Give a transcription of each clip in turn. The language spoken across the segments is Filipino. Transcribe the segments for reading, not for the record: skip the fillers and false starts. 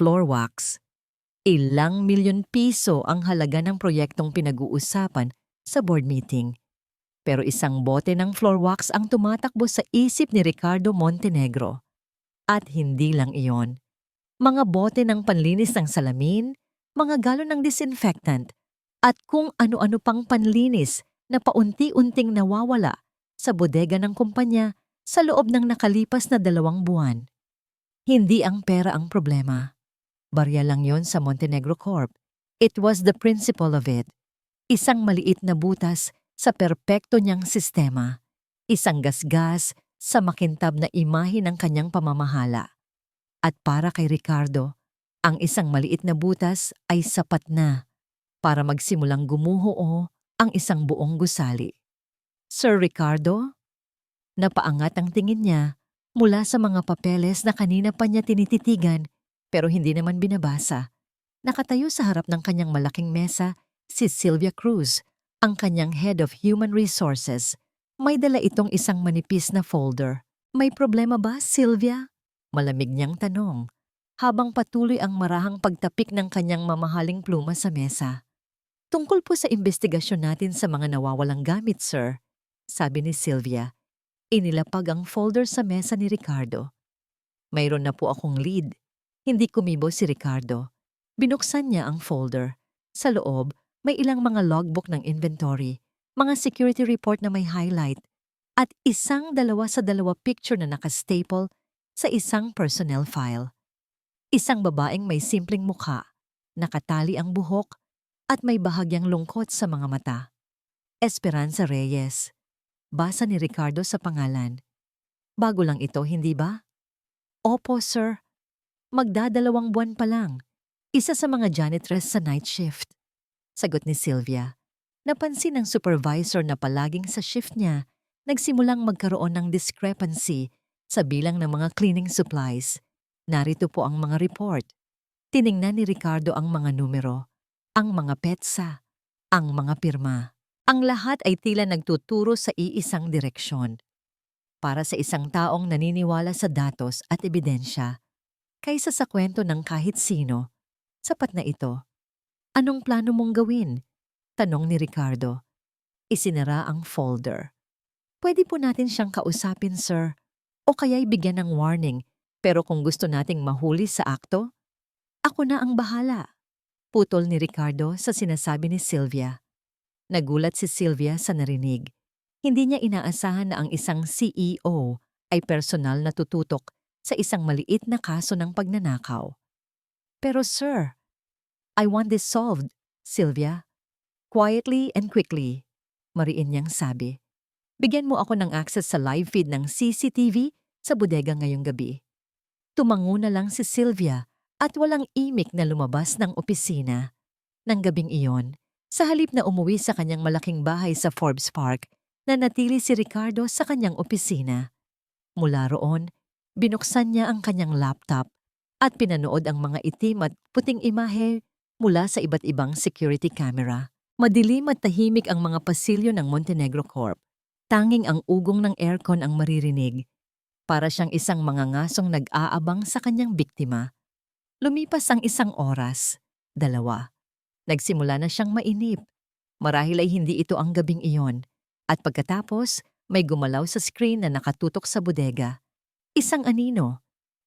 floor wax. Ilang milyon piso ang halaga ng proyektong pinag-uusapan sa board meeting. Pero isang bote ng floor wax ang tumatakbo sa isip ni Ricardo Montenegro. At hindi lang iyon. Mga bote ng panlinis ng salamin, mga galon ng disinfectant, at kung ano-ano pang panlinis na paunti-unting nawawala sa bodega ng kumpanya sa loob ng nakalipas na 2 buwan. Hindi ang pera ang problema. Barya lang yon sa Montenegro Corp. It was the principle of it. Isang maliit na butas sa perpekto niyang sistema. Isang gasgas sa makintab na imahe ng kanyang pamamahala. At para kay Ricardo, ang isang maliit na butas ay sapat na para magsimulang gumuho ang isang buong gusali. Sir Ricardo? Napaangat ang tingin niya mula sa mga papeles na kanina pa niya tinititigan pero hindi naman binabasa. Nakatayo sa harap ng kanyang malaking mesa si Sylvia Cruz, ang kanyang head of human resources. May dala itong isang manipis na folder. May problema ba, Sylvia? Malamig niyang tanong, habang patuloy ang marahang pagtapik ng kanyang mamahaling pluma sa mesa. Tungkol po sa investigasyon natin sa mga nawawalang gamit, sir, sabi ni Sylvia. Inilapag ang folder sa mesa ni Ricardo. Mayroon na po akong lead. Hindi kumibo si Ricardo. Binuksan niya ang folder. Sa loob, may ilang mga logbook ng inventory, mga security report na may highlight, at isang 2 sa 2 picture na nakastaple sa isang personnel file. Isang babaeng may simpleng mukha, nakatali ang buhok, at may bahagyang lungkot sa mga mata. Esperanza Reyes. Basa ni Ricardo sa pangalan. Bago lang ito, hindi ba? Opo, sir. Magdadalawang buwan pa lang. Isa sa mga janitress sa night shift. Sagot ni Sylvia. Napansin ng supervisor na palaging sa shift niya, nagsimulang magkaroon ng discrepancy sa bilang ng mga cleaning supplies. Narito po ang mga report. Tiningnan ni Ricardo ang mga numero, ang mga petsa, ang mga pirma. Ang lahat ay tila nagtuturo sa iisang direksyon. Para sa isang taong naniniwala sa datos at ebidensya, kaysa sa kwento ng kahit sino, sapat na ito. Anong plano mong gawin? Tanong ni Ricardo. Isinara ang folder. Pwede po natin siyang kausapin, sir. O kaya'y bigyan ng warning, pero kung gusto nating mahuli sa akto, ako na ang bahala. Putol ni Ricardo sa sinasabi ni Sylvia. Nagulat si Sylvia sa narinig. Hindi niya inaasahan na ang isang CEO ay personal na tututok sa isang maliit na kaso ng pagnanakaw. Pero sir, I want this solved, Sylvia. Quietly and quickly, mariin niyang sabi. Bigyan mo ako ng access sa live feed ng CCTV sa bodega ngayong gabi. Tumango na lang si Sylvia at walang imik na lumabas ng opisina. Nang gabing iyon, sa halip na umuwi sa kanyang malaking bahay sa Forbes Park, nanatili si Ricardo sa kanyang opisina. Mula roon, binuksan niya ang kanyang laptop at pinanood ang mga itim at puting imahe mula sa iba't ibang security camera. Madilim at tahimik ang mga pasilyo ng Montenegro Corp. Tanging ang ugong ng aircon ang maririnig. Para siyang isang mangangasong nag-aabang sa kanyang biktima. Lumipas ang 1 oras, 2. Nagsimula na siyang mainip. Marahil ay hindi ito ang gabing iyon. At pagkatapos, may gumalaw sa screen na nakatutok sa bodega. Isang anino.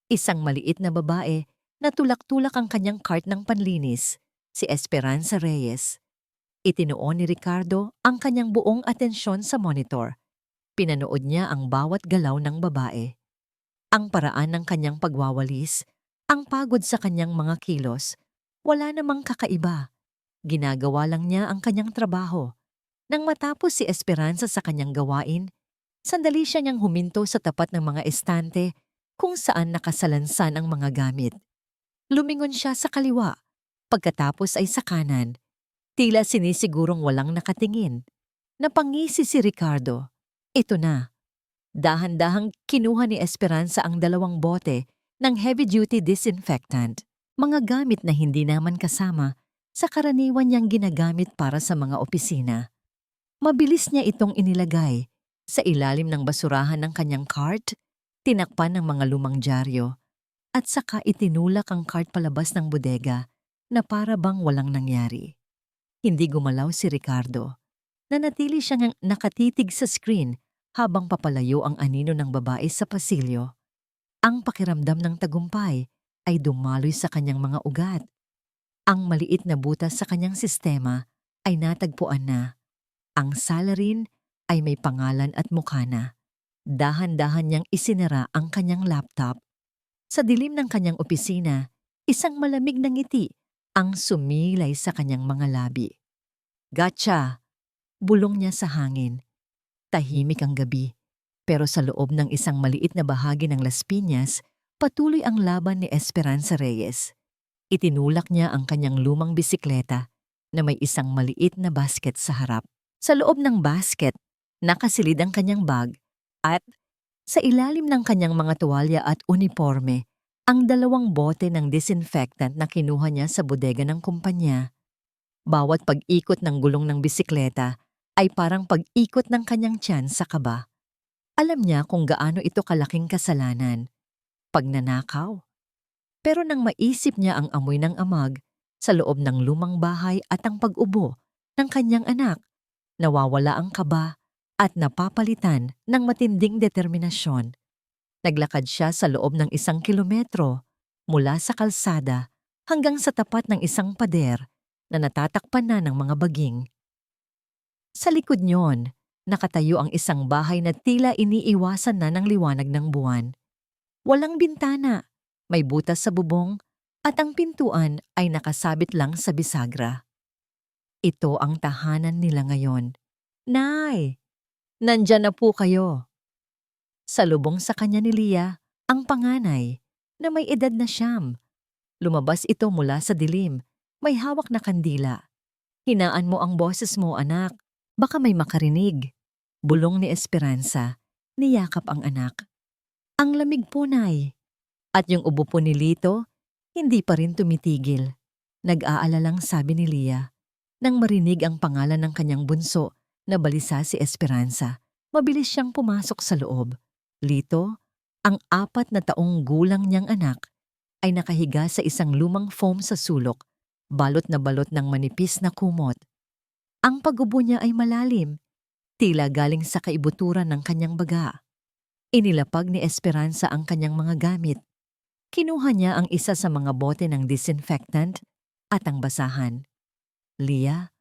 Isang maliit na babae na tulak-tulak ang kanyang cart ng panlinis, si Esperanza Reyes. Itinuon ni Ricardo ang kanyang buong atensyon sa monitor. Pinanood niya ang bawat galaw ng babae. Ang paraan ng kanyang pagwawalis, ang pagod sa kanyang mga kilos, wala namang kakaiba. Ginagawa lang niya ang kanyang trabaho. Nang matapos si Esperanza sa kanyang gawain, sandali siya niyang huminto sa tapat ng mga estante kung saan nakasalansan ang mga gamit. Lumingon siya sa kaliwa, pagkatapos ay sa kanan. Tila sinisigurong walang nakatingin. Napangisi si Ricardo. Ito na. Dahan-dahang kinuha ni Esperanza ang 2 bote ng heavy-duty disinfectant. Mga gamit na hindi naman kasama sa karaniwan niyang ginagamit para sa mga opisina. Mabilis niya itong inilagay sa ilalim ng basurahan ng kanyang cart, tinakpan ng mga lumang dyaryo, at saka itinulak ang cart palabas ng bodega na para bang walang nangyari. Hindi gumalaw si Ricardo. Nanatili siyang nakatitig sa screen habang papalayo ang anino ng babae sa pasilyo. Ang pakiramdam ng tagumpay ay dumaloy sa kanyang mga ugat. Ang maliit na butas sa kanyang sistema ay natagpuan na. Ang salarin ay may pangalan at mukha na. Dahan-dahan niyang isinara ang kanyang laptop. Sa dilim ng kanyang opisina, isang malamig na ngiti ang sumilay sa kanyang mga labi. Gotcha! Bulong niya sa hangin. Tahimik ang gabi, pero sa loob ng isang maliit na bahagi ng Las Piñas, patuloy ang laban ni Esperanza Reyes. Itinulak niya ang kanyang lumang bisikleta na may isang maliit na basket sa harap. Sa loob ng basket, nakasilid ang kanyang bag at sa ilalim ng kanyang mga tuwalya at uniforme, ang 2 bote ng disinfectant na kinuha niya sa bodega ng kumpanya. Bawat pag-ikot ng gulong ng bisikleta ay parang pag-ikot ng kanyang tiyan sa kaba. Alam niya kung gaano ito kalaking kasalanan. Pagnanakaw. Pero nang maisip niya ang amoy ng amag sa loob ng lumang bahay at ang pag-ubo ng kanyang anak, nawawala ang kaba at napapalitan ng matinding determinasyon. Naglakad siya sa loob ng 1 kilometro mula sa kalsada hanggang sa tapat ng isang pader na natatakpan na ng mga baging. Sa likod niyon, nakatayo ang isang bahay na tila iniiwasan na ng liwanag ng buwan. Walang bintana, may butas sa bubong, at ang pintuan ay nakasabit lang sa bisagra. Ito ang tahanan nila ngayon. Nay! Nandyan na po kayo. Salubong sa kanya ni Lia, ang panganay, na may edad na 9. Lumabas ito mula sa dilim, may hawak na kandila. Hinaan mo ang boses mo, anak. Baka may makarinig. Bulong ni Esperanza, niyakap ang anak. Ang lamig po, Nay. At yung ubo po ni Lito, hindi pa rin tumitigil. Nag-aalalang sabi ni Lia. Nang marinig ang pangalan ng kanyang bunso, na balisa si Esperanza, mabilis siyang pumasok sa loob. Lito, ang 4 na taong gulang niyang anak, ay nakahiga sa isang lumang foam sa sulok, balot na balot ng manipis na kumot. Ang pag-ubo niya ay malalim, tila galing sa kaibuturan ng kanyang baga. Inilapag ni Esperanza ang kanyang mga gamit. Kinuha niya ang isa sa mga bote ng disinfectant at ang basahan. Lia,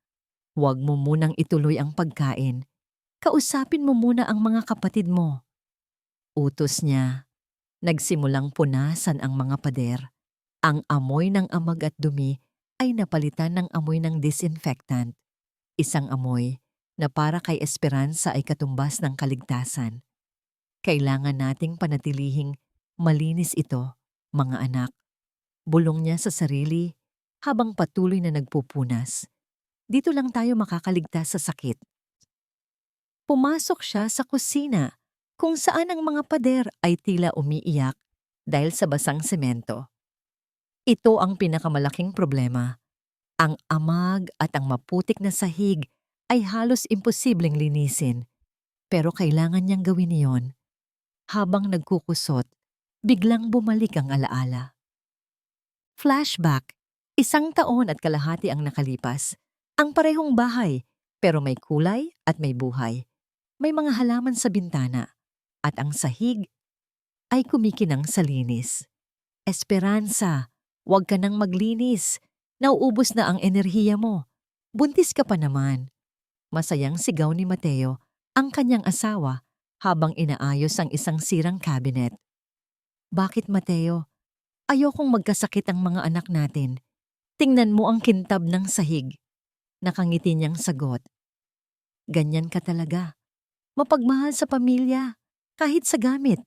huwag mo munang ituloy ang pagkain. Kausapin mo muna ang mga kapatid mo. Utos niya. Nagsimulang punasan ang mga pader. Ang amoy ng amag at dumi ay napalitan ng amoy ng disinfectant. Isang amoy na para kay Esperanza ay katumbas ng kaligtasan. Kailangan nating panatilihing malinis ito, mga anak. Bulong niya sa sarili habang patuloy na nagpupunas. Dito lang tayo makakaligtas sa sakit. Pumasok siya sa kusina kung saan ang mga pader ay tila umiiyak dahil sa basang semento. Ito ang pinakamalaking problema. Ang amag at ang maputik na sahig ay halos imposibleng linisin, pero kailangan niyang gawin iyon. Habang nagkukusot, biglang bumalik ang alaala. Flashback, 1 taon at kalahati ang nakalipas. Ang parehong bahay, pero may kulay at may buhay. May mga halaman sa bintana, at ang sahig ay kumikinang sa linis. Esperanza, huwag ka nang maglinis. Nauubos na ang enerhiya mo. Buntis ka pa naman. Masayang sigaw ni Mateo, ang kanyang asawa, habang inaayos ang isang sirang cabinet. Bakit, Mateo? Ayokong magkasakit ang mga anak natin. Tingnan mo ang kintab ng sahig. Nakangiti niyang sagot. Ganyan ka talaga. Mapagmahal sa pamilya, kahit sa gamit.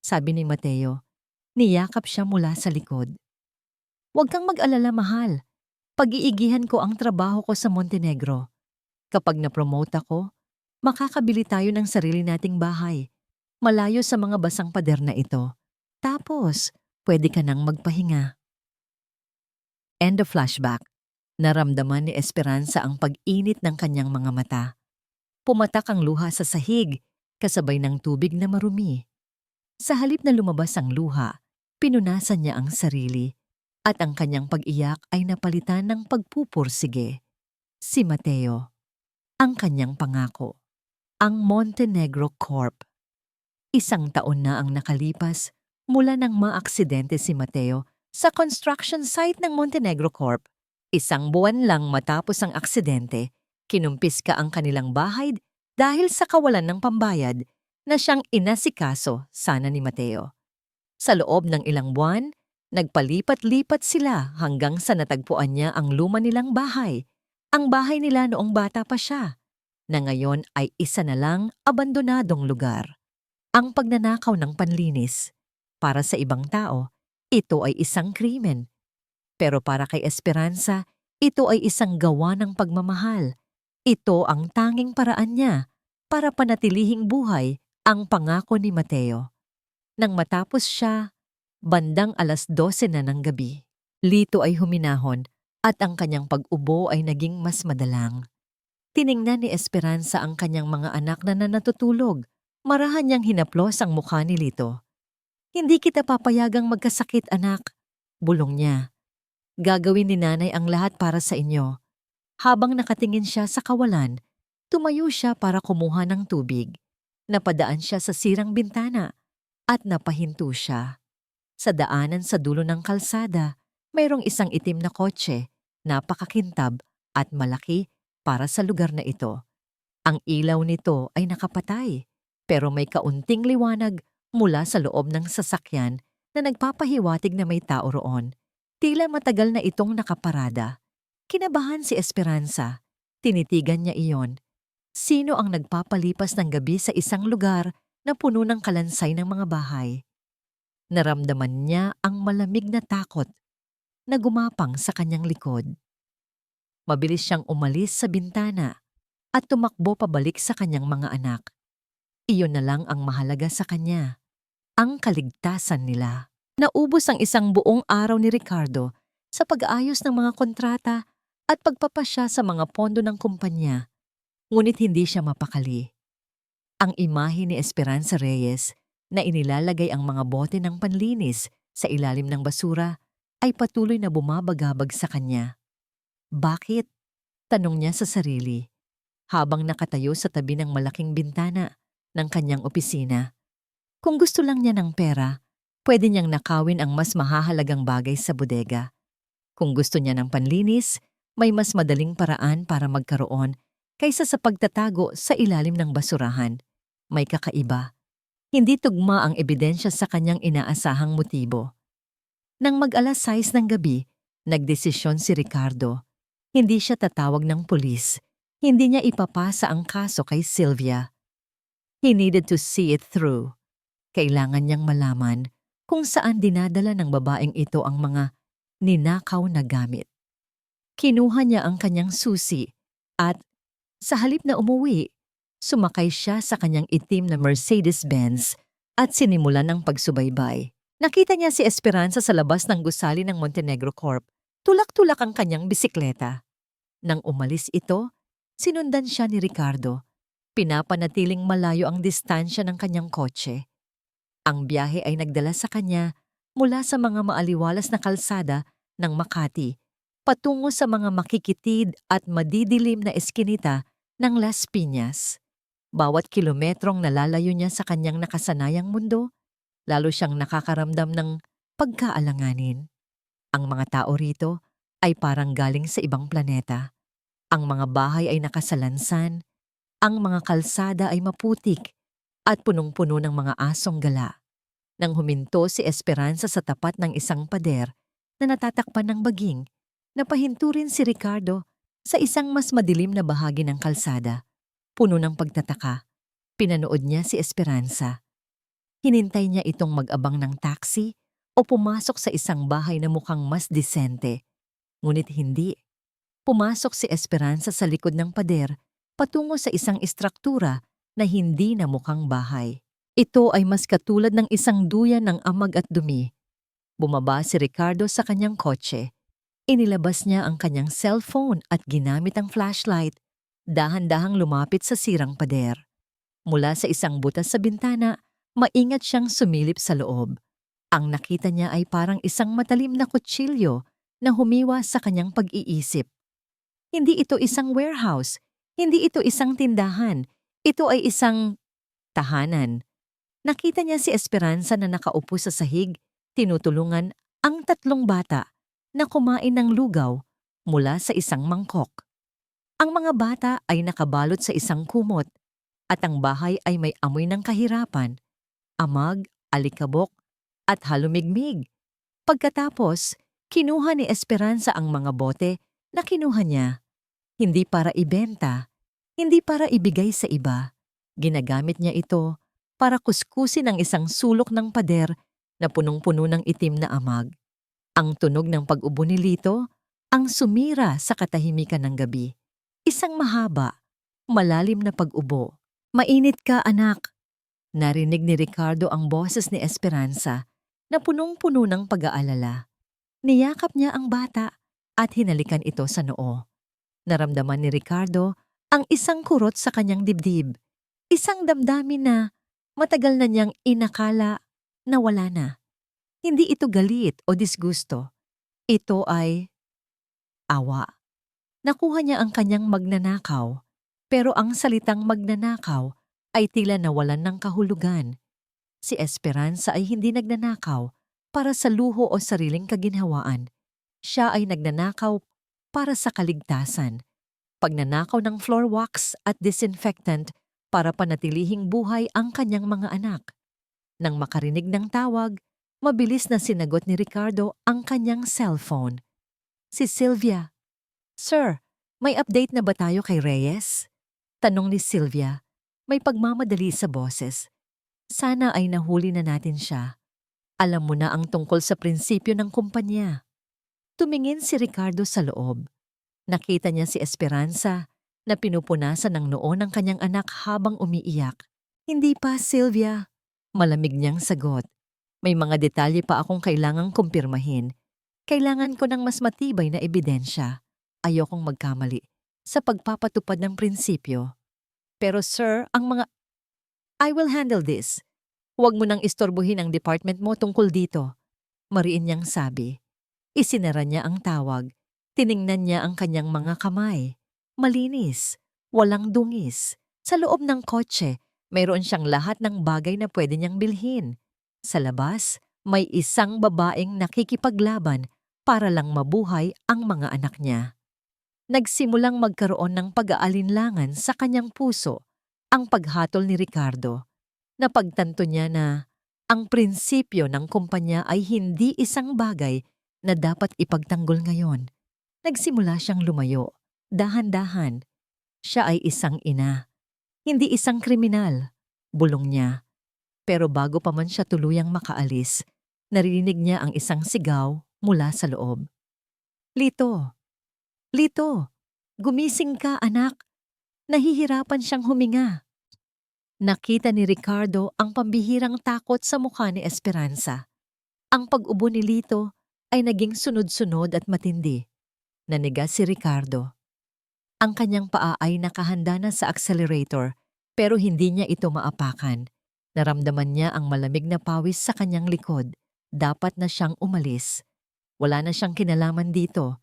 Sabi ni Mateo. Niyakap siya mula sa likod. Huwag kang mag-alala, mahal. Pag-iigihan ko ang trabaho ko sa Montenegro. Kapag na-promote ako, makakabili tayo ng sarili nating bahay. Malayo sa mga basang pader na ito. Tapos, pwede ka nang magpahinga. End of flashback. Naramdaman ni Esperanza ang pag-init ng kanyang mga mata. Pumatak ang luha sa sahig, kasabay ng tubig na marumi. Sa halip na lumabas ang luha, Pinunasan niya ang sarili at ang kanyang pag-iyak ay napalitan ng pagpupursige. Si Mateo, ang kanyang pangako. Ang Montenegro Corp. 1 taon na ang nakalipas mula nang maaksidente si Mateo sa construction site ng Montenegro Corp. 1 buwan lang matapos ang aksidente, kinumpiska ang kanilang bahay dahil sa kawalan ng pambayad na siyang inasikaso sana ni Mateo. Sa loob ng ilang buwan, nagpalipat-lipat sila hanggang sa natagpuan niya ang luma nilang bahay, ang bahay nila noong bata pa siya, na ngayon ay isa na lang abandonadong lugar. Ang pagnanakaw ng panlinis, para sa ibang tao, ito ay isang krimen. Pero para kay Esperanza, ito ay isang gawa ng pagmamahal. Ito ang tanging paraan niya para panatilihing buhay ang pangako ni Mateo. Nang matapos siya, bandang 12:00 na ng gabi, Lito ay huminahon at ang kanyang pag-ubo ay naging mas madalang. Tiningnan ni Esperanza ang kanyang mga anak na natutulog. Marahan niyang hinaplos ang mukha ni Lito. "Hindi kita papayagang magkasakit, anak," bulong niya. "Gagawin ni nanay ang lahat para sa inyo." Habang nakatingin siya sa kawalan, tumayo siya para kumuha ng tubig. Napadaan siya sa sirang bintana at napahinto siya. Sa daanan sa dulo ng kalsada, mayroong isang itim na kotse, napakakintab at malaki para sa lugar na ito. Ang ilaw nito ay nakapatay, pero may kaunting liwanag mula sa loob ng sasakyan na nagpapahiwatig na may tao roon. Tila matagal na itong nakaparada. Kinabahan si Esperanza. Tinitigan niya iyon. Sino ang nagpapalipas ng gabi sa isang lugar na puno ng kalansay ng mga bahay? Naramdaman niya ang malamig na takot na gumapang sa kanyang likod. Mabilis siyang umalis sa bintana at tumakbo pabalik sa kanyang mga anak. Iyon na lang ang mahalaga sa kanya, ang kaligtasan nila. Naubos ang isang buong araw ni Ricardo sa pag-aayos ng mga kontrata at pagpapasya sa mga pondo ng kumpanya, ngunit hindi siya mapakali. Ang imahe ni Esperanza Reyes na inilalagay ang mga bote ng panlinis sa ilalim ng basura ay patuloy na bumabagabag sa kanya. "Bakit?" tanong niya sa sarili, habang nakatayo sa tabi ng malaking bintana ng kanyang opisina. Kung gusto lang niya ng pera, pwede niyang nakawin ang mas mahahalagang bagay sa bodega. Kung gusto niya ng panlinis, may mas madaling paraan para magkaroon kaysa sa pagtatago sa ilalim ng basurahan. May kakaiba. Hindi tugma ang ebidensya sa kanyang inaasahang motibo. Nang mag-6 ng gabi, nagdesisyon si Ricardo. Hindi siya tatawag ng pulis. Hindi niya ipapasa ang kaso kay Sylvia. He needed to see it through. Kailangan niyang malaman kung saan dinadala ng babaeng ito ang mga ninakaw na gamit. Kinuha niya ang kanyang susi at, sa halip na umuwi, sumakay siya sa kanyang itim na Mercedes-Benz at sinimulan ang pagsubaybay. Nakita niya si Esperanza sa labas ng gusali ng Montenegro Corp. Tulak-tulak ang kanyang bisikleta. Nang umalis ito, sinundan siya ni Ricardo. Pinapanatiling malayo ang distansya ng kanyang kotse. Ang biyahe ay nagdala sa kanya mula sa mga maaliwalas na kalsada ng Makati patungo sa mga makikitid at madidilim na eskinita ng Las Piñas. Bawat kilometrong nalalayo niya sa kanyang nakasanayang mundo, lalo siyang nakakaramdam ng pagkaalanganin. Ang mga tao rito ay parang galing sa ibang planeta. Ang mga bahay ay nakasalansan, ang mga kalsada ay maputik at punong-puno ng mga asong gala. Nang huminto si Esperanza sa tapat ng isang pader na natatakpan ng baging, napahinto rin si Ricardo sa isang mas madilim na bahagi ng kalsada. Puno ng pagtataka, pinanood niya si Esperanza. Hinintay niya itong mag-abang ng taxi o pumasok sa isang bahay na mukhang mas disente. Ngunit hindi. Pumasok si Esperanza sa likod ng pader patungo sa isang istruktura na hindi na mukhang bahay. Ito ay mas katulad ng isang duyan ng amag at dumi. Bumaba si Ricardo sa kanyang kotse. Inilabas niya ang kanyang cellphone at ginamit ang flashlight. Dahan-dahang lumapit sa sirang pader. Mula sa isang butas sa bintana, maingat siyang sumilip sa loob. Ang nakita niya ay parang isang matalim na kutsilyo na humiwa sa kanyang pag-iisip. Hindi ito isang warehouse, hindi ito isang tindahan, ito ay isang tahanan. Nakita niya si Esperanza na nakaupo sa sahig, tinutulungan ang 3 bata na kumain ng lugaw mula sa isang mangkok. Ang mga bata ay nakabalot sa isang kumot at ang bahay ay may amoy ng kahirapan, amag, alikabok at halumigmig. Pagkatapos, kinuha ni Esperanza ang mga bote na kinuha niya. Hindi para ibenta, hindi para ibigay sa iba. Ginagamit niya ito para kuskusin ang isang sulok ng pader na punong-puno ng itim na amag. Ang tunog ng pag-ubo ni Lito ang sumira sa katahimikan ng gabi. Isang mahaba, malalim na pag-ubo. "Mainit ka, anak." Narinig ni Ricardo ang boses ni Esperanza na punong-puno ng pag-aalala. Niyakap niya ang bata at hinalikan ito sa noo. Naramdaman ni Ricardo ang isang kurot sa kanyang dibdib. Isang damdamin na matagal na niyang inakala na wala na. Hindi ito galit o disgusto. Ito ay awa. Nakuha niya ang kanyang magnanakaw, pero ang salitang magnanakaw ay tila nawalan ng kahulugan. Si Esperanza ay hindi nagnanakaw para sa luho o sariling kaginhawaan. Siya ay nagnanakaw para sa kaligtasan. Pagnanakaw ng floor wax at disinfectant para panatilihing buhay ang kanyang mga anak. Nang makarinig ng tawag, mabilis na sinagot ni Ricardo ang kanyang cellphone. Si Sylvia. "Sir, may update na ba tayo kay Reyes?" Tanong ni Sylvia. May pagmamadali sa boses. "Sana ay nahuli na natin siya. Alam mo na ang tungkol sa prinsipyo ng kumpanya." Tumingin si Ricardo sa loob. Nakita niya si Esperanza na pinupunasan ng noo ng kanyang anak habang umiiyak. "Hindi pa, Sylvia." Malamig niyang sagot. "May mga detalye pa akong kailangang kumpirmahin. Kailangan ko ng mas matibay na ebidensya. Ayokong magkamali sa pagpapatupad ng prinsipyo. Pero sir, I will handle this. Huwag mo nang istorbohin ang department mo tungkol dito." Mariin niyang sabi. Isinara niya ang tawag. Tiningnan niya ang kanyang mga kamay. Malinis, walang dungis. Sa loob ng kotse, mayroon siyang lahat ng bagay na pwede niyang bilhin. Sa labas, may isang babaeng nakikipaglaban para lang mabuhay ang mga anak niya. Nagsimulang magkaroon ng pag-aalinlangan sa kanyang puso ang paghatol ni Ricardo. Napagtanto niya na ang prinsipyo ng kumpanya ay hindi isang bagay na dapat ipagtanggol ngayon. Nagsimula siyang lumayo, dahan-dahan. Siya ay isang ina, hindi isang kriminal, bulong niya. Pero bago pa man siya tuluyang makaalis, narinig niya ang isang sigaw mula sa loob. "Lito! Lito! Gumising ka, anak!" Nahihirapan siyang huminga. Nakita ni Ricardo ang pambihirang takot sa mukha ni Esperanza. Ang pag-ubo ni Lito ay naging sunod-sunod at matindi. Nanigas si Ricardo. Ang kanyang paa ay nakahanda na sa accelerator pero hindi niya ito maapakan. Naramdaman niya ang malamig na pawis sa kanyang likod. Dapat na siyang umalis. Wala na siyang kinalaman dito.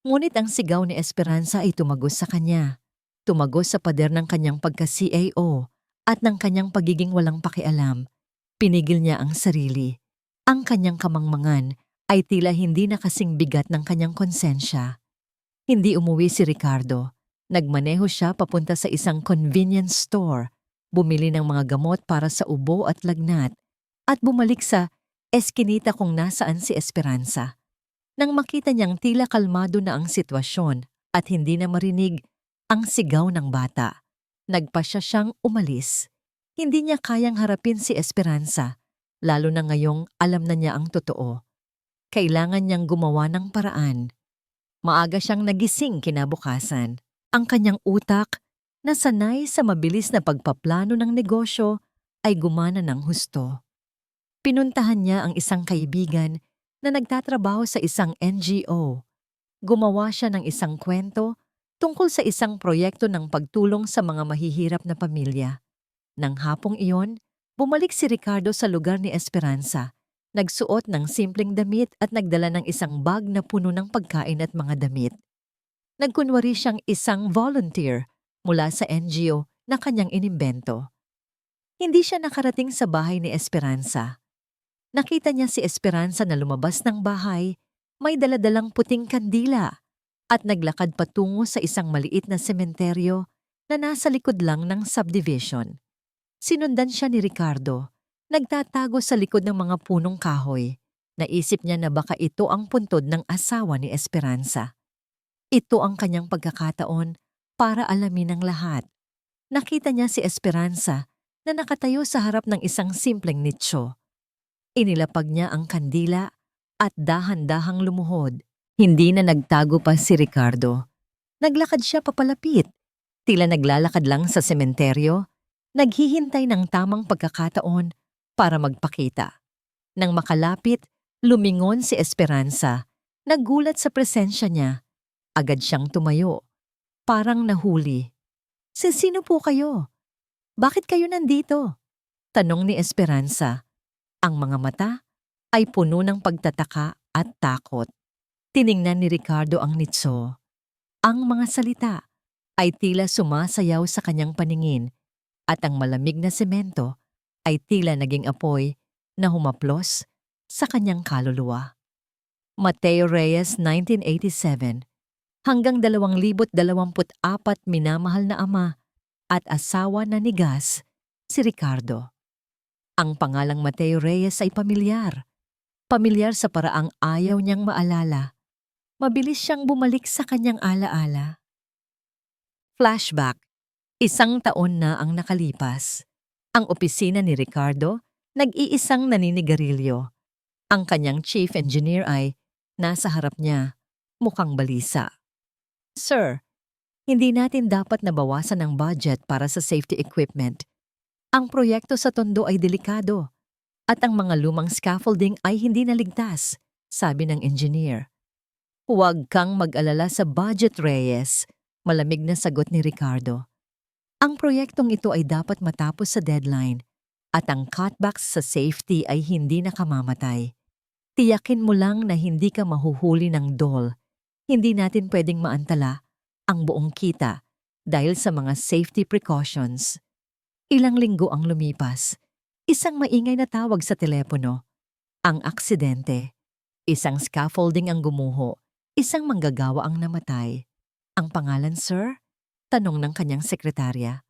Ngunit ang sigaw ni Esperanza ay tumagos sa kanya. Tumagos sa pader ng kanyang pagka-CAO at ng kanyang pagiging walang pakialam. Pinigil niya ang sarili. Ang kanyang kamangmangan ay tila hindi na kasing bigat ng kanyang konsensya. Hindi umuwi si Ricardo. Nagmaneho siya papunta sa isang convenience store, bumili ng mga gamot para sa ubo at lagnat, at bumalik sa eskinita kung nasaan si Esperanza. Nang makita niyang tila kalmado na ang sitwasyon at hindi na marinig ang sigaw ng bata, nagpasya siyang umalis. Hindi niya kayang harapin si Esperanza, lalo na ngayong alam na niya ang totoo. Kailangan niyang gumawa ng paraan. Maaga siyang nagising kinabukasan. Ang kanyang utak, na sanay sa mabilis na pagpaplano ng negosyo, ay gumana ng husto. Pinuntahan niya ang isang kaibigan na nagtatrabaho sa isang NGO. Gumawa siya ng isang kwento tungkol sa isang proyekto ng pagtulong sa mga mahihirap na pamilya. Nang hapong iyon, bumalik si Ricardo sa lugar ni Esperanza. Nagsuot ng simpleng damit at nagdala ng isang bag na puno ng pagkain at mga damit. Nagkunwari siyang isang volunteer mula sa NGO na kanyang inimbento. Hindi siya nakarating sa bahay ni Esperanza. Nakita niya si Esperanza na lumabas ng bahay, may daladalang puting kandila at naglakad patungo sa isang maliit na sementeryo na nasa likod lang ng subdivision. Sinundan siya ni Ricardo, nagtatago sa likod ng mga punong kahoy. Naisip niya na baka ito ang puntod ng asawa ni Esperanza. Ito ang kanyang pagkakataon para alamin ang lahat. Nakita niya si Esperanza na nakatayo sa harap ng isang simpleng nicho. Inilapag niya ang kandila at dahan-dahang lumuhod. Hindi na nagtago pa si Ricardo. Naglakad siya papalapit. Tila naglalakad lang sa sementeryo, naghihintay ng tamang pagkakataon para magpakita. Nang makalapit, lumingon si Esperanza. Nagulat sa presensya niya. Agad siyang tumayo. Parang nahuli. Sino po kayo? Bakit kayo nandito? Tanong ni Esperanza. Ang mga mata ay puno ng pagtataka at takot. Tiningnan ni Ricardo ang nitso. Ang mga salita ay tila sumasayaw sa kanyang paningin at ang malamig na semento ay tila naging apoy na humaplos sa kanyang kaluluwa. Mateo Reyes, 1987, hanggang 2024 minamahal na ama at asawa na ni Gas, si Ricardo. Ang pangalang Mateo Reyes ay pamilyar. Pamilyar sa paraang ayaw niyang maalala. Mabilis siyang bumalik sa kanyang alaala. Flashback. 1 taon na ang nakalipas. Ang opisina ni Ricardo, nag-iisang naninigarilyo. Ang kanyang chief engineer ay nasa harap niya, mukhang balisa. Sir, hindi natin dapat nabawasan ang budget para sa safety equipment. Ang proyekto sa Tondo ay delikado at ang mga lumang scaffolding ay hindi naligtas, sabi ng engineer. Huwag kang mag-alala sa budget, Reyes, malamig na sagot ni Ricardo. Ang proyektong ito ay dapat matapos sa deadline at ang cutbacks sa safety ay hindi nakamamatay. Tiyakin mo lang na hindi ka mahuhuli ng dole. Hindi natin pwedeng maantala ang buong kita dahil sa mga safety precautions. Ilang linggo ang lumipas. Isang maingay na tawag sa telepono. Ang aksidente. Isang scaffolding ang gumuho. Isang manggagawa ang namatay. Ang pangalan, sir? Tanong ng kanyang sekretarya.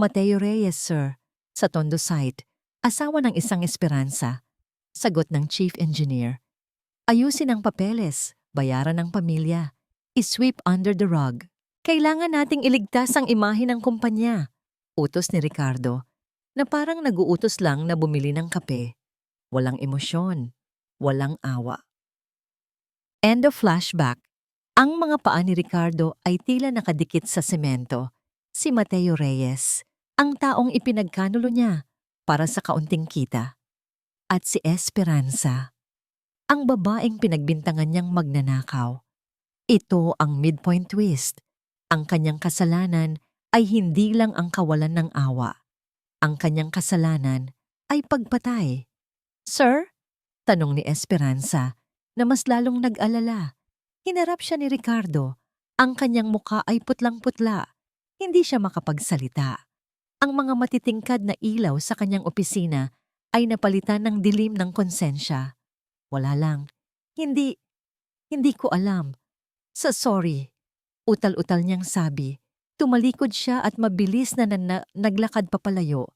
Mateo Reyes, sir. Sa Tondo site. Asawa ng isang Esperanza. Sagot ng chief engineer. Ayusin ang papeles. Bayaran ng pamilya. I-sweep under the rug. Kailangan nating iligtas ang imahe ng kumpanya. Utos ni Ricardo, na parang naguutos lang na bumili ng kape. Walang emosyon. Walang awa. End of flashback. Ang mga paa ni Ricardo ay tila nakadikit sa semento. Si Mateo Reyes, ang taong ipinagkanulo niya para sa kaunting kita. At si Esperanza, ang babaeng pinagbintangan niyang magnanakaw. Ito ang midpoint twist. Ang kanyang kasalanan ay hindi lang ang kawalan ng awa. Ang kanyang kasalanan ay pagpatay. Sir? Tanong ni Esperanza na mas lalong nag-alala. Hinarap siya ni Ricardo. Ang kanyang muka ay putlang-putla. Hindi siya makapagsalita. Ang mga matitingkad na ilaw sa kanyang opisina ay napalitan ng dilim ng konsensya. Wala lang. Hindi ko alam. Sorry. Utal-utal niyang sabi. Tumalikod siya at mabilis na naglakad papalayo.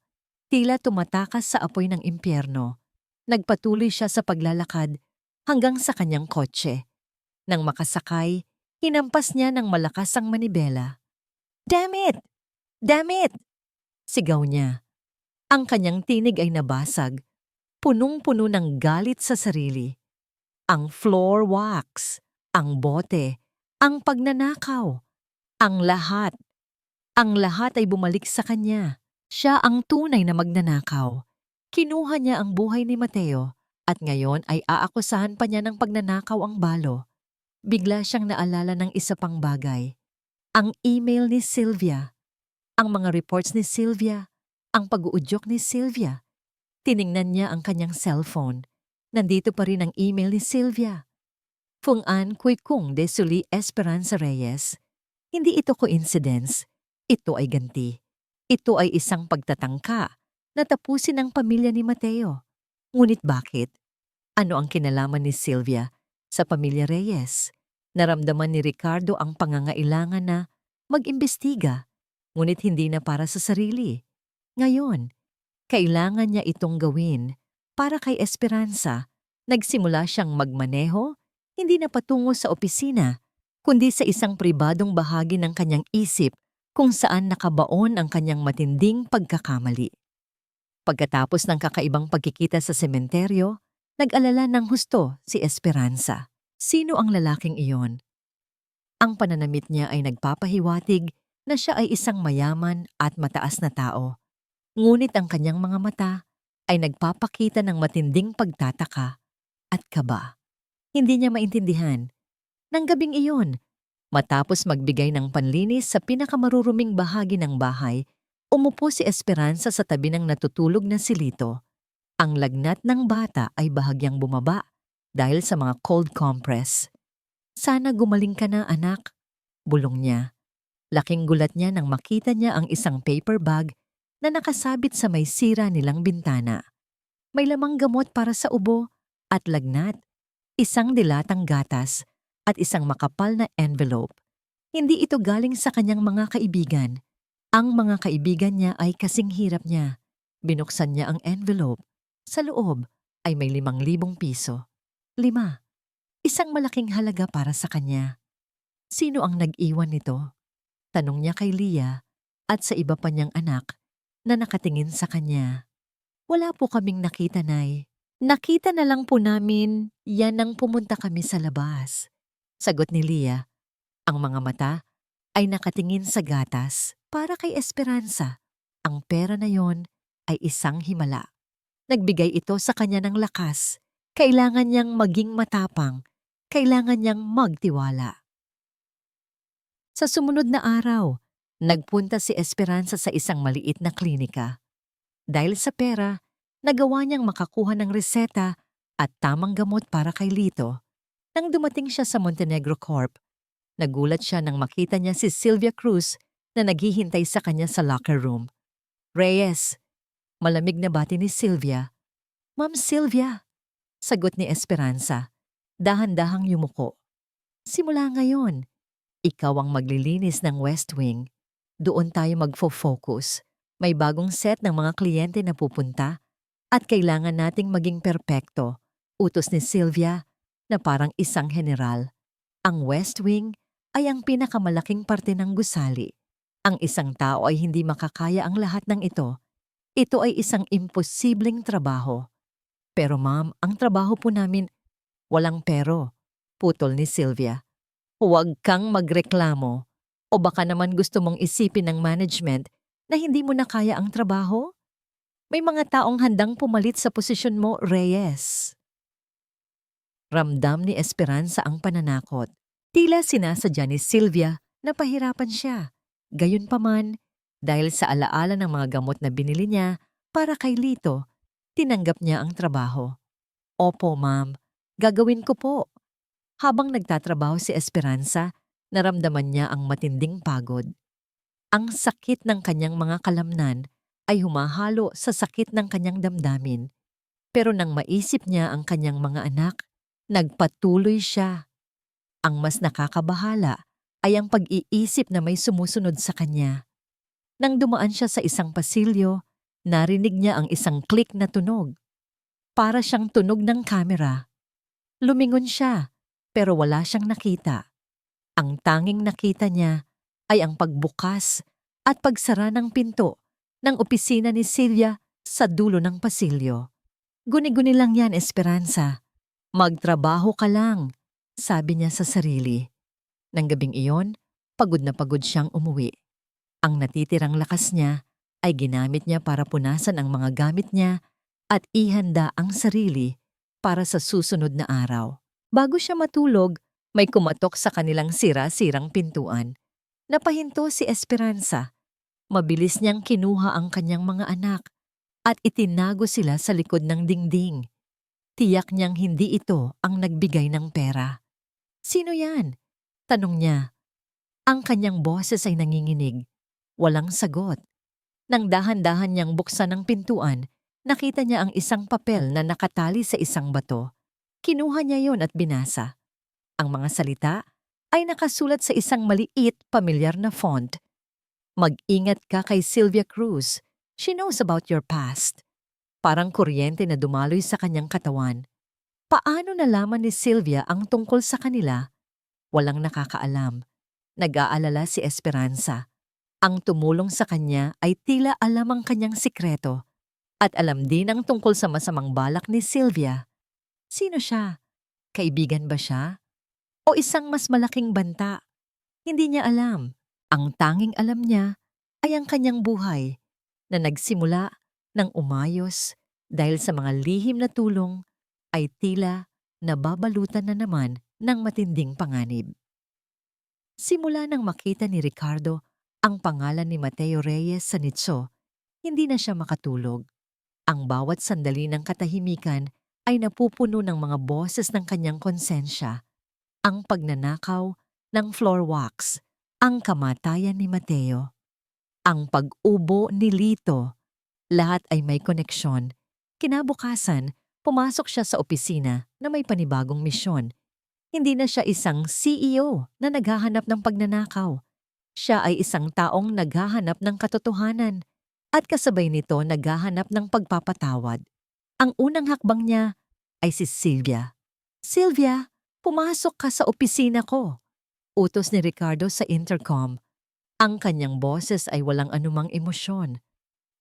Tila tumatakas sa apoy ng impyerno. Nagpatuloy siya sa paglalakad hanggang sa kanyang kotse. Nang makasakay, hinampas niya ng malakas ang manibela. Damn it! Damn it! Sigaw niya. Ang kanyang tinig ay nabasag. Punong-puno ng galit sa sarili. Ang floor wax, ang bote, ang pagnanakaw, ang lahat. Ang lahat ay bumalik sa kanya. Siya ang tunay na magnanakaw. Kinuha niya ang buhay ni Mateo at ngayon ay aakusahan pa niya ng pagnanakaw ang balo. Bigla siyang naalala ng isa pang bagay. Ang email ni Sylvia. Ang mga reports ni Sylvia. Ang pag-uudyok ni Sylvia. Tiningnan niya ang kanyang cellphone. Nandito pa rin ang email ni Sylvia. Phung An Kui Kung de Suli Esperanza Reyes. Hindi ito coincidence. Ito ay ganti. Ito ay isang pagtatangka na tapusin ang pamilya ni Mateo. Ngunit bakit? Ano ang kinalaman ni Sylvia sa pamilya Reyes? Naramdaman ni Ricardo ang pangangailangan na mag-imbestiga, ngunit hindi na para sa sarili. Ngayon, kailangan niya itong gawin para kay Esperanza. Nagsimula siyang magmaneho, hindi na patungo sa opisina, kundi sa isang pribadong bahagi ng kanyang isip kung saan nakabaon ang kanyang matinding pagkakamali. Pagkatapos ng kakaibang pagkikita sa sementeryo, nag-alala ng husto si Esperanza. Sino ang lalaking iyon? Ang pananamit niya ay nagpapahiwatig na siya ay isang mayaman at mataas na tao. Ngunit ang kanyang mga mata ay nagpapakita ng matinding pagtataka at kaba. Hindi niya maintindihan. Nang gabing iyon, matapos magbigay ng panlinis sa pinakamaruruming bahagi ng bahay, umupo si Esperanza sa tabi ng natutulog na si Lito. Ang lagnat ng bata ay bahagyang bumaba dahil sa mga cold compress. Sana gumaling ka na, anak, bulong niya. Laking gulat niya nang makita niya ang isang paper bag na nakasabit sa may sira nilang bintana. May lamang gamot para sa ubo at lagnat, isang dilatang gatas at isang makapal na envelope. Hindi ito galing sa kanyang mga kaibigan. Ang mga kaibigan niya ay kasing hirap niya. Binuksan niya ang envelope. Sa loob ay may 5,000 piso. 5. Isang malaking halaga para sa kanya. Sino ang nag-iwan nito? Tanong niya kay Leah at sa iba pa niyang anak na nakatingin sa kanya. Wala po kaming nakita, Nay. Nakita na lang po namin yan nang pumunta kami sa labas. Sagot ni Leah. Ang mga mata ay nakatingin sa gatas para kay Esperanza. Ang pera na yon ay isang himala. Nagbigay ito sa kanya ng lakas. Kailangan niyang maging matapang. Kailangan niyang magtiwala. Sa sumunod na araw, nagpunta si Esperanza sa isang maliit na klinika. Dahil sa pera, nagawa niyang makakuha ng reseta at tamang gamot para kay Lito. Nang dumating siya sa Montenegro Corp, nagulat siya nang makita niya si Sylvia Cruz na naghihintay sa kanya sa locker room. Reyes, malamig na bati ni Sylvia. Ma'am Sylvia, sagot ni Esperanza. Dahan-dahang yumuko. Simula ngayon, ikaw ang maglilinis ng West Wing. Doon tayo magfo-focus. May bagong set ng mga kliyente na pupunta at kailangan nating maging perpekto. Utos ni Sylvia na parang isang general. Ang West Wing ay ang pinakamalaking parte ng gusali. Ang isang tao ay hindi makakaya ang lahat ng ito. Ito ay isang imposibleng trabaho. Pero ma'am, ang trabaho po namin, walang pero, putol ni Sylvia. Huwag kang magreklamo o baka naman gusto mong isipin ng management na hindi mo na kaya ang trabaho? May mga taong handang pumalit sa posisyon mo, Reyes. Ramdam ni Esperanza ang pananakot. Tila sinasadya ni Sylvia na pahirapan siya. Gayunpaman, dahil sa alaala ng mga gamot na binili niya para kay Lito, tinanggap niya ang trabaho. Opo, ma'am. Gagawin ko po. Habang nagtatrabaho si Esperanza, naramdaman niya ang matinding pagod. Ang sakit ng kanyang mga kalamnan ay humahalo sa sakit ng kanyang damdamin. Pero nang maisip niya ang kanyang mga anak, nagpatuloy siya. Ang mas nakakabahala ay ang pag-iisip na may sumusunod sa kanya. Nang dumaan siya sa isang pasilyo, narinig niya ang isang click na tunog. Para siyang tunog ng kamera. Lumingon siya, pero wala siyang nakita. Ang tanging nakita niya ay ang pagbukas at pagsara ng pinto ng opisina ni Sylvia sa dulo ng pasilyo. Guni-guni lang yan, Esperanza. Magtrabaho ka lang, sabi niya sa sarili. Nang gabing iyon, pagod na pagod siyang umuwi. Ang natitirang lakas niya ay ginamit niya para punasan ang mga gamit niya at ihanda ang sarili para sa susunod na araw. Bago siya matulog, may kumatok sa kanilang sira-sirang pintuan. Napahinto si Esperanza. Mabilis niyang kinuha ang kanyang mga anak at itinago sila sa likod ng dingding. Tiyak niyang hindi ito ang nagbigay ng pera. Sino yan? Tanong niya. Ang kanyang boses ay nanginginig. Walang sagot. Nang dahan-dahan niyang buksan ang pintuan, nakita niya ang isang papel na nakatali sa isang bato. Kinuha niya yon at binasa. Ang mga salita ay nakasulat sa isang maliit, pamilyar na font. Mag-ingat ka kay Sylvia Cruz. She knows about your past. Parang kuryente na dumaloy sa kanyang katawan. Paano nalaman ni Sylvia ang tungkol sa kanila? Walang nakakaalam. Nag-aalala si Esperanza. Ang tumulong sa kanya ay tila alam ang kanyang sikreto at alam din ang tungkol sa masamang balak ni Sylvia. Sino siya? Kaibigan ba siya? O isang mas malaking banta? Hindi niya alam. Ang tanging alam niya ay ang kanyang buhay na nagsimula ng umayos dahil sa mga lihim na tulong ay tila nababalutan na naman ng matinding panganib. Simula nang makita ni Ricardo ang pangalan ni Mateo Reyes sa nitso, hindi na siya makatulog. Ang bawat sandali ng katahimikan ay napupuno ng mga boses ng kanyang konsensya. Ang pagnanakaw ng floor wax, ang kamatayan ni Mateo, ang pag-ubo ni Lito, lahat ay may koneksyon. Kinabukasan, pumasok siya sa opisina na may panibagong misyon. Hindi na siya isang CEO na naghahanap ng pagnanakaw. Siya ay isang taong naghahanap ng katotohanan at kasabay nito naghahanap ng pagpapatawad. Ang unang hakbang niya ay si Sylvia. Sylvia, pumasok ka sa opisina ko. Utos ni Ricardo sa intercom. Ang kanyang boses ay walang anumang emosyon.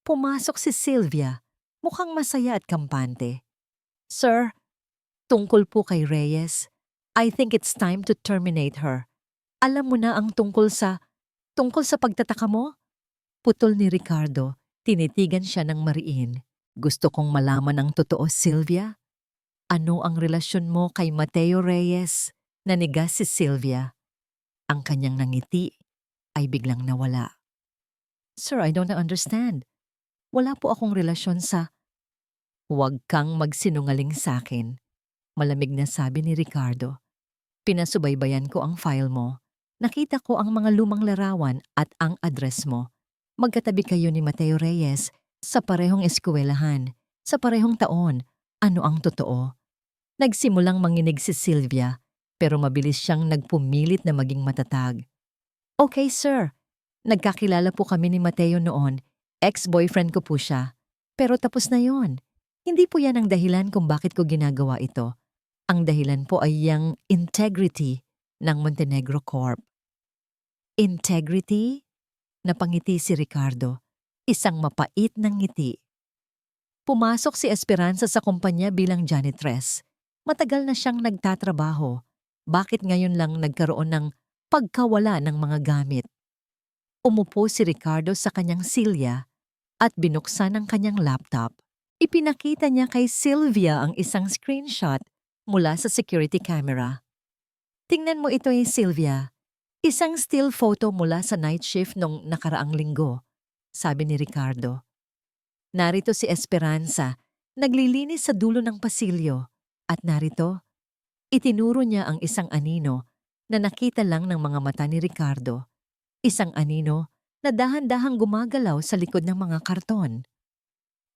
Pumasok si Sylvia, mukhang masaya at kampante. Sir, tungkol po kay Reyes, I think it's time to terminate her. Alam mo na ang tungkol sa pagtataka mo? Putol ni Ricardo, tinitigan siya ng mariin. Gusto kong malaman ang totoo, Sylvia. Ano ang relasyon mo kay Mateo Reyes? Nanigas si Sylvia. Ang kanyang nangiti ay biglang nawala. Sir, I don't understand. Wala po akong relasyon sa... Huwag kang magsinungaling sa akin. Malamig na sabi ni Ricardo. Pinasubaybayan ko ang file mo. Nakita ko ang mga lumang larawan at ang address mo. Magkatabi kayo ni Mateo Reyes sa parehong eskwelahan, sa parehong taon. Ano ang totoo? Nagsimulang manginig si Sylvia, pero mabilis siyang nagpumilit na maging matatag. Okay, sir. Nagkakilala po kami ni Mateo noon. Ex-boyfriend ko po siya. Pero tapos na yon. Hindi po yan ang dahilan kung bakit ko ginagawa ito. Ang dahilan po ay yung integrity ng Montenegro Corp. Integrity? Napangiti si Ricardo. Isang mapait ng ngiti. Pumasok si Esperanza sa kumpanya bilang janitress. Matagal na siyang nagtatrabaho. Bakit ngayon lang nagkaroon ng pagkawala ng mga gamit? Umupo si Ricardo sa kanyang silya at binuksan ang kanyang laptop. Ipinakita niya kay Sylvia ang isang screenshot mula sa security camera. Tingnan mo ito Sylvia. Isang still photo mula sa night shift nung nakaraang linggo, sabi ni Ricardo. Narito si Esperanza, naglilinis sa dulo ng pasilyo. At narito, itinuro niya ang isang anino na nakita lang ng mga mata ni Ricardo. Isang anino na dahan-dahang gumagalaw sa likod ng mga karton.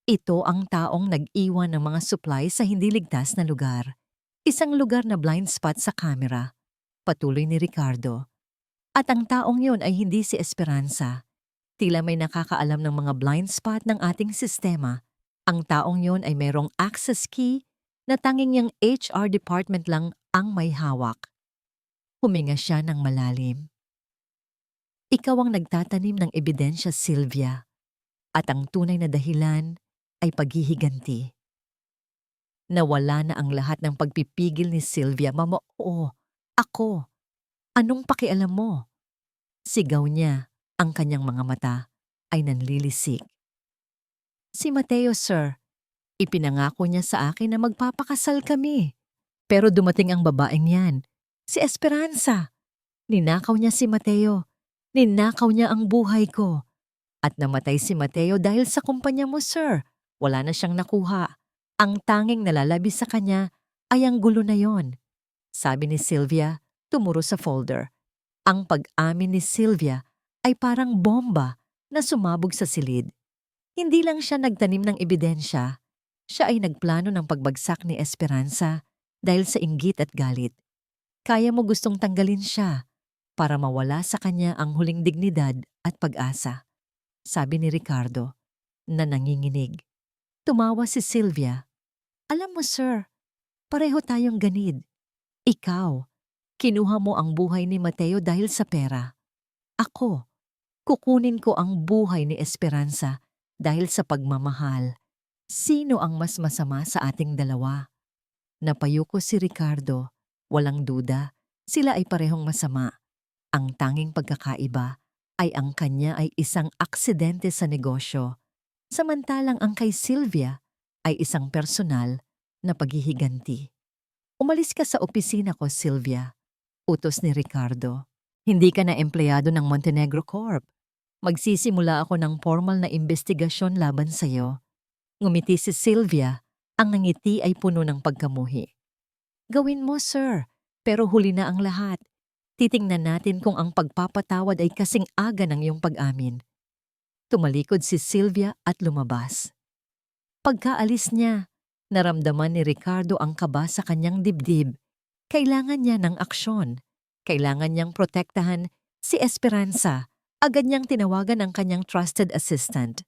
Ito ang taong nag-iwan ng mga supply sa hindi ligtas na lugar. Isang lugar na blind spot sa kamera. Patuloy ni Ricardo. At ang taong yon ay hindi si Esperanza. Tila may nakakaalam ng mga blind spot ng ating sistema. Ang taong yon ay mayroong access key na tanging yung HR department lang ang may hawak. Huminga siya ng malalim. Ikaw ang nagtatanim ng ebidensya, Sylvia. At ang tunay na dahilan ay paghihiganti. Nawala na ang lahat ng pagpipigil ni Sylvia. Mama, oo, ako. Anong pakialam mo? Sigaw niya, ang kanyang mga mata ay nanlilisik. Si Mateo, sir. Ipinangako niya sa akin na magpapakasal kami. Pero dumating ang babaeng yan, si Esperanza. Ninakaw niya si Mateo. Ninakaw niya ang buhay ko. At namatay si Mateo dahil sa kumpanya mo, sir. Wala na siyang nakuha. Ang tanging nalalabis sa kanya ay ang gulo na yon, sabi ni Sylvia, tumuro sa folder. Ang pag-amin ni Sylvia ay parang bomba na sumabog sa silid. Hindi lang siya nagtanim ng ebidensya, siya ay nagplano ng pagbagsak ni Esperanza dahil sa inggit at galit. Kaya mo gustong tanggalin siya para mawala sa kanya ang huling dignidad at pag-asa, sabi ni Ricardo, na nanginginig. Tumawa si Sylvia. Alam mo sir, pareho tayong ganid. Ikaw, kinuha mo ang buhay ni Mateo dahil sa pera. Ako, kukunin ko ang buhay ni Esperanza dahil sa pagmamahal. Sino ang mas masama sa ating dalawa? Napayuko si Ricardo. Walang duda, sila ay parehong masama. Ang tanging pagkakaiba ay ang kanya ay isang aksidente sa negosyo, samantalang ang kay Sylvia ay isang personal na paghihiganti. Umalis ka sa opisina ko, Sylvia. Utos ni Ricardo. Hindi ka na empleyado ng Montenegro Corp. Magsisimula ako ng formal na investigasyon laban sa'yo. Ngumiti si Sylvia, ang ngiti ay puno ng pagkamuhi. Gawin mo, sir, pero huli na ang lahat. Titingnan natin kung ang pagpapatawad ay kasing aga ng iyong pag-amin. Tumalikod si Sylvia at lumabas. Pagkaalis niya, naramdaman ni Ricardo ang kaba sa kanyang dibdib. Kailangan niya ng aksyon. Kailangan niyang protektahan si Esperanza. Agad niyang tinawagan ang kanyang trusted assistant.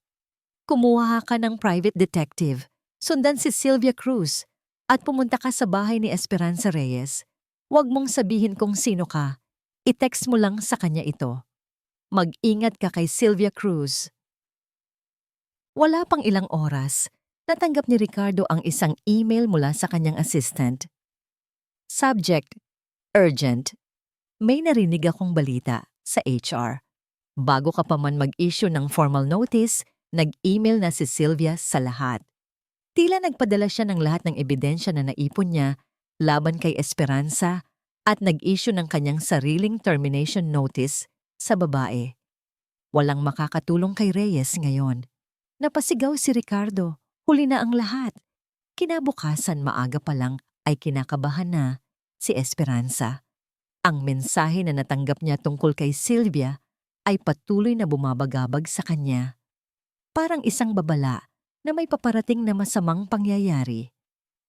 Kumuha ka ng private detective. Sundan si Sylvia Cruz at pumunta ka sa bahay ni Esperanza Reyes. Huwag mong sabihin kung sino ka. I-text mo lang sa kanya ito. Mag-ingat ka kay Sylvia Cruz. Wala pang ilang oras, natanggap ni Ricardo ang isang email mula sa kanyang assistant. Subject, urgent. May narinig akong balita sa HR. Bago ka pa man mag-issue ng formal notice, nag-email na si Sylvia sa lahat. Tila nagpadala siya ng lahat ng ebidensya na naipon niya laban kay Esperanza at nag-issue ng kanyang sariling termination notice sa babae. Walang makakatulong kay Reyes ngayon. Napasigaw si Ricardo, huli na ang lahat. Kinabukasan maaga pa lang ay kinakabahan na si Esperanza. Ang mensahe na natanggap niya tungkol kay Sylvia ay patuloy na bumabagabag sa kanya. Parang isang babala na may paparating na masamang pangyayari.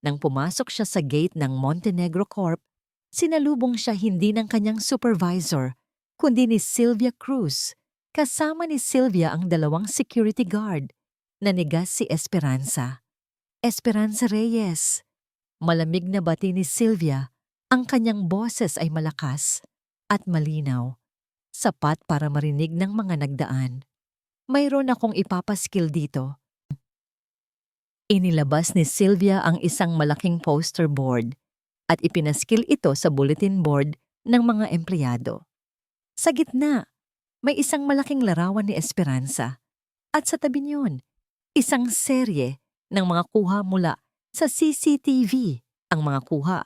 Nang pumasok siya sa gate ng Montenegro Corp, sinalubong siya hindi ng kanyang supervisor, kundi ni Sylvia Cruz. Kasama ni Sylvia ang dalawang security guard. Nanigas si Esperanza. Esperanza Reyes. Malamig na bati ni Sylvia, ang kanyang boses ay malakas at malinaw. Sapat para marinig ng mga nagdaan. Mayroon akong ipapaskil dito. Inilabas ni Sylvia ang isang malaking poster board at ipinaskil ito sa bulletin board ng mga empleyado. Sa gitna, may isang malaking larawan ni Esperanza at sa tabi niyon, isang serye ng mga kuha mula sa CCTV. Ang mga kuha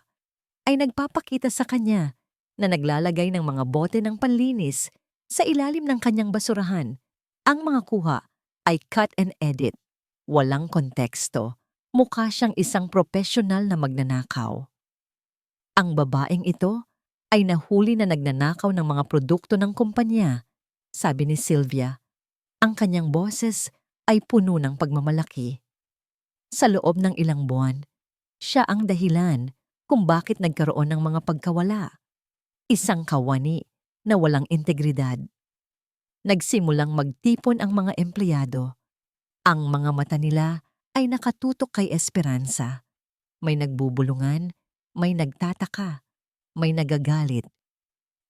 ay nagpapakita sa kanya na naglalagay ng mga bote ng panlinis sa ilalim ng kanyang basurahan. Ang mga kuha ay cut and edit. Walang konteksto. Mukha siyang isang profesional na magnanakaw. Ang babaeng ito ay nahuli na nagnanakaw ng mga produkto ng kumpanya, sabi ni Sylvia. Ang kanyang boses ay puno ng pagmamalaki. Sa loob ng ilang buwan, siya ang dahilan kung bakit nagkaroon ng mga pagkawala. Isang kawani na walang integridad. Nagsimulang magtipon ang mga empleyado. Ang mga mata nila ay nakatutok kay Esperanza. May nagbubulungan, may nagtataka, may nagagalit.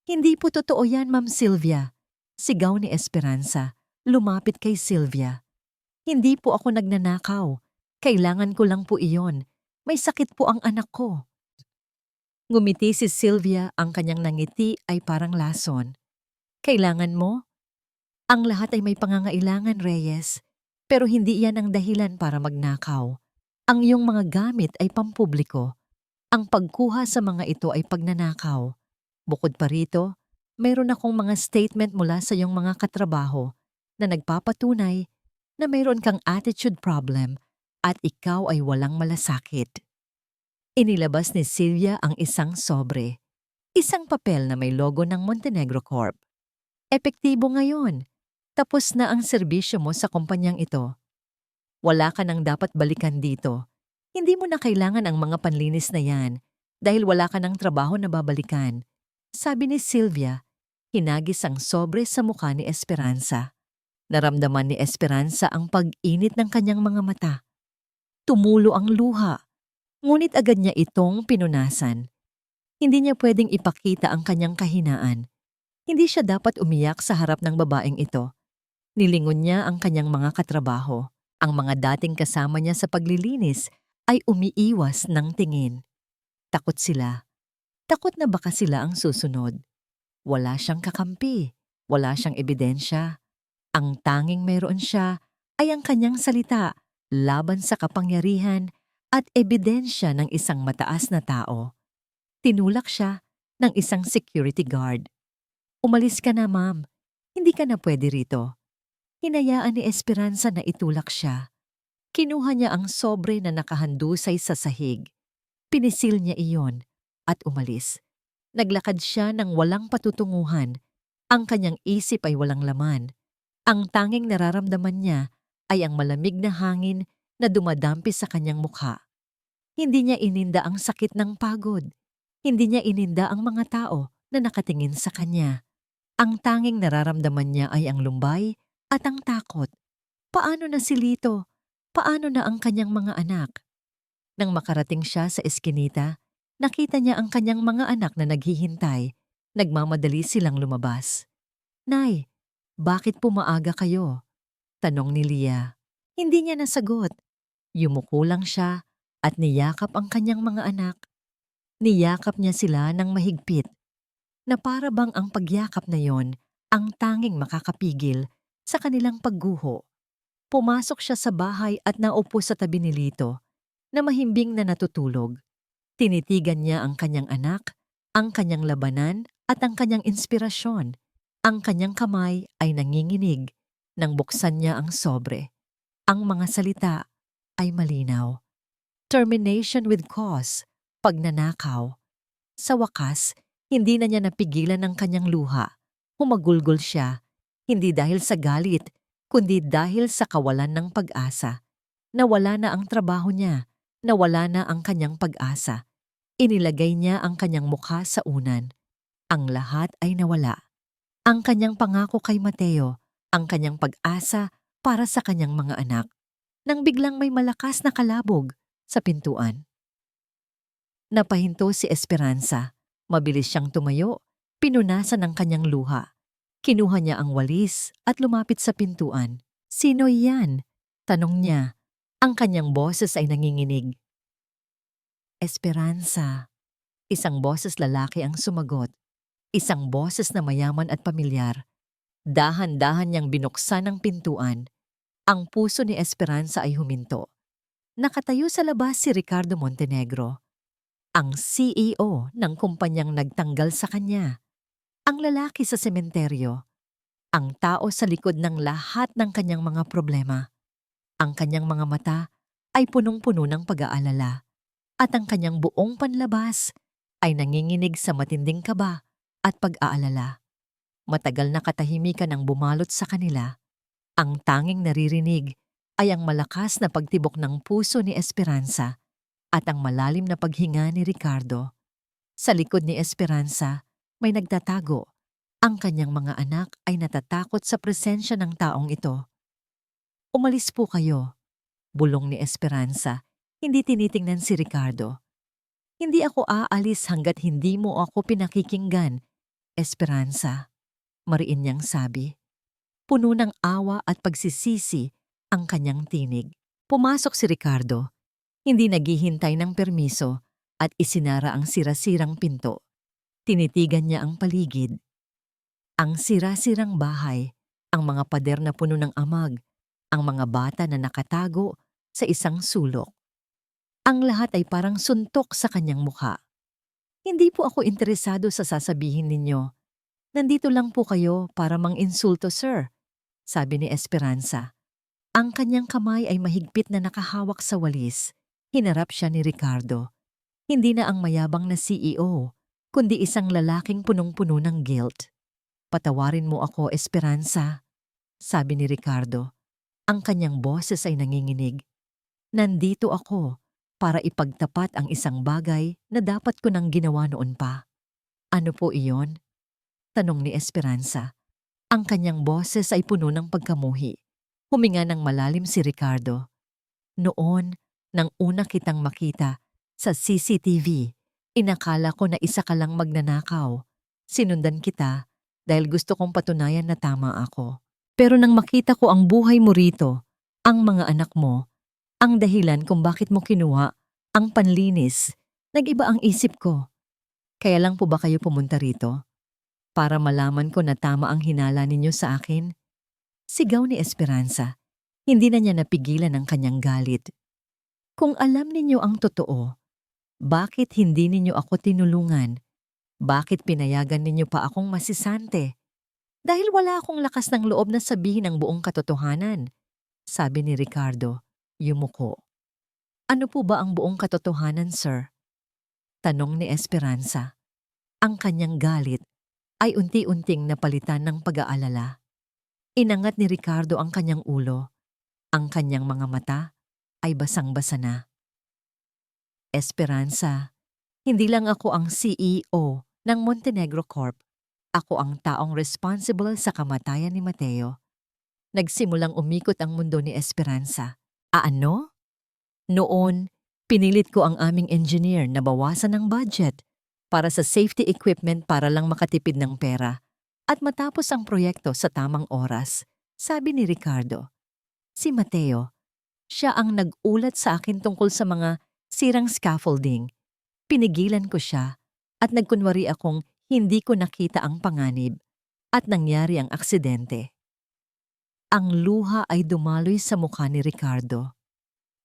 Hindi po totoo yan, Ma'am Sylvia. Sigaw ni Esperanza, lumapit kay Sylvia. Hindi po ako nagnanakaw. Kailangan ko lang po iyon. May sakit po ang anak ko. Ngumiti si Sylvia, ang kanyang nangiti ay parang lason. Kailangan mo? Ang lahat ay may pangangailangan, Reyes. Pero hindi yan ang dahilan para magnakaw. Ang iyong mga gamit ay pampubliko. Ang pagkuha sa mga ito ay pagnanakaw. Bukod pa rito, mayroon akong mga statement mula sa iyong mga katrabaho na nagpapatunay na mayroon kang attitude problem at ikaw ay walang malasakit. Inilabas ni Sylvia ang isang sobre, isang papel na may logo ng Montenegro Corp. Epektibo ngayon. Tapos na ang serbisyo mo sa kumpanyang ito. Wala ka nang dapat balikan dito. Hindi mo na kailangan ang mga panlinis na yan dahil wala ka ng trabaho na babalikan. Sabi ni Sylvia, hinagis ang sobre sa mukha ni Esperanza. Naramdaman ni Esperanza ang pag-init ng kanyang mga mata. Tumulo ang luha, ngunit agad niya itong pinunasan. Hindi niya pwedeng ipakita ang kanyang kahinaan. Hindi siya dapat umiyak sa harap ng babaeng ito. Nilingon niya ang kanyang mga katrabaho. Ang mga dating kasama niya sa paglilinis ay umiiwas ng tingin. Takot sila. Takot na baka sila ang susunod. Wala siyang kakampi. Wala siyang ebidensya. Ang tanging mayroon siya ay ang kanyang salita laban sa kapangyarihan at ebidensya ng isang mataas na tao. Tinulak siya ng isang security guard. Umalis ka na, ma'am. Hindi ka na pwede rito. Hinayaan ni Esperanza na itulak siya. Kinuha niya ang sobre na nakahandusay sa sahig. Pinisil niya iyon at umalis. Naglakad siya ng walang patutunguhan. Ang kanyang isip ay walang laman. Ang tanging nararamdaman niya ay ang malamig na hangin na dumadampi sa kanyang mukha. Hindi niya ininda ang sakit ng pagod. Hindi niya ininda ang mga tao na nakatingin sa kanya. Ang tanging nararamdaman niya ay ang lumbay at ang takot. Paano na si Lito? Paano na ang kanyang mga anak? Nang makarating siya sa eskinita, nakita niya ang kanyang mga anak na naghihintay. Nagmamadali silang lumabas. Nay, bakit po maaga kayo? Tanong ni Lia. Hindi niya nasagot. Yumuko lang siya at niyakap ang kanyang mga anak. Niyakap niya sila ng mahigpit, na para bang ang pagyakap na yon ang tanging makakapigil sa kanilang pagguho. Pumasok siya sa bahay at naupo sa tabi ni Lito, na mahimbing na natutulog. Tinitigan niya ang kanyang anak, ang kanyang labanan at ang kanyang inspirasyon. Ang kanyang kamay ay nanginginig nang buksan niya ang sobre. Ang mga salita ay malinaw. Termination with cause, pagnanakaw. Sa wakas, hindi na niya napigilan ang kanyang luha. Humagulgol siya, hindi dahil sa galit, kundi dahil sa kawalan ng pag-asa. Nawala na ang trabaho niya, nawala na ang kanyang pag-asa. Inilagay niya ang kanyang mukha sa unan. Ang lahat ay nawala. Ang kanyang pangako kay Mateo, ang kanyang pag-asa para sa kanyang mga anak, nang biglang may malakas na kalabog sa pintuan. Napahinto si Esperanza. Mabilis siyang tumayo, pinunasan ng kanyang luha. Kinuha niya ang walis at lumapit sa pintuan. Sino iyan? Tanong niya. Ang kanyang boses ay nanginginig. Esperanza. Isang boses lalaki ang sumagot. Isang boses na mayaman at pamilyar. Dahan-dahan niyang binuksan ang pintuan. Ang puso ni Esperanza ay huminto. Nakatayo sa labas si Ricardo Montenegro, ang CEO ng kumpanyang nagtanggal sa kanya. Ang lalaki sa sementeryo. Ang tao sa likod ng lahat ng kanyang mga problema. Ang kanyang mga mata ay punong-puno ng pag-aalala. At ang kanyang buong panlabas ay nanginginig sa matinding kaba at pag-aalala. Matagal na katahimikan ang bumalot sa kanila. Ang tanging naririnig ay ang malakas na pagtibok ng puso ni Esperanza at ang malalim na paghinga ni Ricardo. Sa likod ni Esperanza, may nagtatago. Ang kanyang mga anak ay natatakot sa presensya ng taong ito. Umalis po kayo, bulong ni Esperanza, hindi tinitingnan si Ricardo. Hindi ako aalis hanggat hindi mo ako pinakikinggan, Esperanza, mariin niyang sabi. Puno ng awa at pagsisisi ang kanyang tinig. Pumasok si Ricardo, hindi naghihintay ng permiso at isinara ang sira-sirang pinto. Tinitigan niya ang paligid. Ang sira-sirang bahay, ang mga pader na puno ng amag, ang mga bata na nakatago sa isang sulok. Ang lahat ay parang suntok sa kanyang mukha. Hindi po ako interesado sa sasabihin ninyo. Nandito lang po kayo para mang-insulto, sir, sabi ni Esperanza. Ang kanyang kamay ay mahigpit na nakahawak sa walis. Hinarap siya ni Ricardo. Hindi na ang mayabang na CEO, kundi isang lalaking punong-puno ng guilt. "Patawarin mo ako, Esperanza," sabi ni Ricardo. Ang kanyang boses ay nanginginig. "Nandito ako para ipagtapat ang isang bagay na dapat ko nang ginawa noon pa." "Ano po iyon?" tanong ni Esperanza. Ang kanyang boses ay puno ng pagkamuhi. Huminga ng malalim si Ricardo. "Noon, nang una kitang makita sa CCTV, inakala ko na isa ka lang magnanakaw. Sinundan kita dahil gusto kong patunayan na tama ako. Pero nang makita ko ang buhay mo rito, ang mga anak mo, ang dahilan kung bakit mo kinuha ang panlinis, nag-iba ang isip ko. Kaya lang po ba kayo pumunta rito? Para malaman ko na tama ang hinala ninyo sa akin?" Sigaw ni Esperanza. Hindi na niya napigilan ang kanyang galit. "Kung alam ninyo ang totoo, bakit hindi ninyo ako tinulungan? Bakit pinayagan ninyo pa akong masisante? Dahil wala akong lakas ng loob na sabihin ang buong katotohanan," sabi ni Ricardo, yumuko. "Ano po ba ang buong katotohanan, sir?" tanong ni Esperanza. Ang kanyang galit ay unti-unting napalitan ng pag-aalala. Inangat ni Ricardo ang kanyang ulo. Ang kanyang mga mata ay basang-basa na. "Esperanza, hindi lang ako ang CEO ng Montenegro Corp. Ako ang taong responsible sa kamatayan ni Mateo." Nagsimulang umikot ang mundo ni Esperanza. "Ano? Noon, pinilit ko ang aming engineer na bawasan ang budget para sa safety equipment para lang makatipid ng pera at matapos ang proyekto sa tamang oras," sabi ni Ricardo. "Si Mateo, siya ang nag-ulat sa akin tungkol sa mga sirang scaffolding. Pinigilan ko siya at nagkunwari akong hindi ko nakita ang panganib at nangyari ang aksidente." Ang luha ay dumaloy sa mukha ni Ricardo.